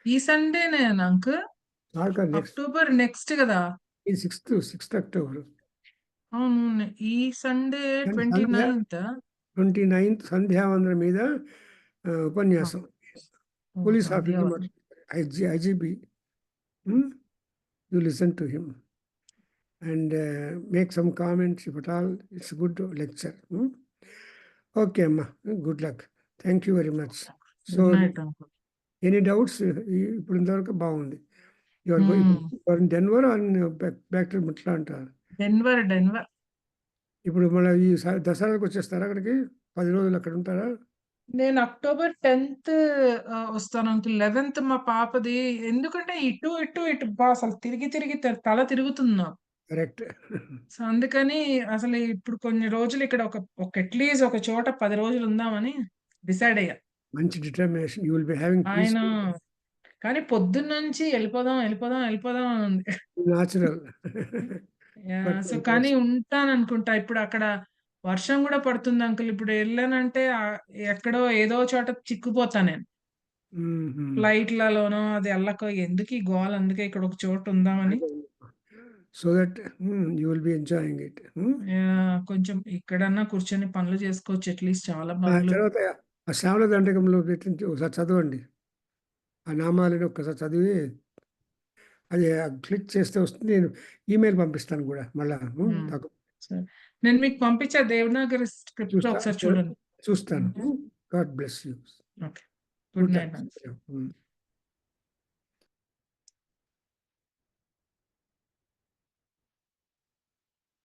ఈ సండేనే అంకుల్, అక్టోబర్ నెక్స్ట్ కదా? ఇది 6th అక్టోబర్. అవును, ఈ సండే 29th సంధ్యావందనం మీద ఉపన్యాసం. Police officer IGB, you listen to him and make some comments if at all. It's a good lecture. Okay, Amma. Good luck. Thank you very much. So, any doubts? ఇప్పుడు ఇంతవరకు బాగుంది. You are in Denver or back to Atlanta? Denver. ఇప్పుడు మళ్ళీ ఈ దసరాకి వచ్చేస్తారా అక్కడికి? 10 రోజులు అక్కడ ఉంటారా? నేను అక్టోబర్ 10th వస్తాను అంకుల్. 11th మా పాపది. ఎందుకంటే ఇటు అసలు తిరిగి తల తిరుగుతుంది నాకు. కరెక్ట్. సో అందుకని అసలు ఇప్పుడు కొన్ని రోజులు ఇక్కడ ఒక అట్లీస్ట్ ఒక చోట 10 రోజులు ఉందామని డిసైడ్ అయ్యా. మంచి determination. You will be having peace. కానీ పొద్దున్న నుంచి వెళ్ళిపోదాం అని ఉంది. న్యాచురల్. సో కానీ ఉంటాను అనుకుంటా. ఇప్పుడు అక్కడ వర్షం కూడా పడుతుంది అంకుల్. ఇప్పుడు వెళ్ళానంటే ఎక్కడో ఏదో చోట చిక్కుపోతా నేను. ఫ్లైట్లలోనో అది ఎళ్ళక ఎందుకు ఈ గోల అందుకే ఇక్కడ ఒక చోటు ఉందామని. So that you will be enjoying it. కొంచెం ఇక్కడన్నా కూర్చొని పనులు చేసుకోవచ్చు అట్లీస్ట్ చాలా పనులు. తర్వాత ఆ శ్యామల దండకంలో పెట్టించి ఒకసారి చదవండి. ఆ నామాలని ఒక్కసారి చదివి అది క్లిక్ చేస్తే వస్తుంది. నేను ఈమెయిల్ పంపిస్తాను కూడా మళ్ళా. సరే. నేను మీకు పంపించా దేవనాగరి స్క్రిప్ట్‌లో ఒకసారి చూడండి. చూస్తాను. God bless you. Okay. Good night. Thanks.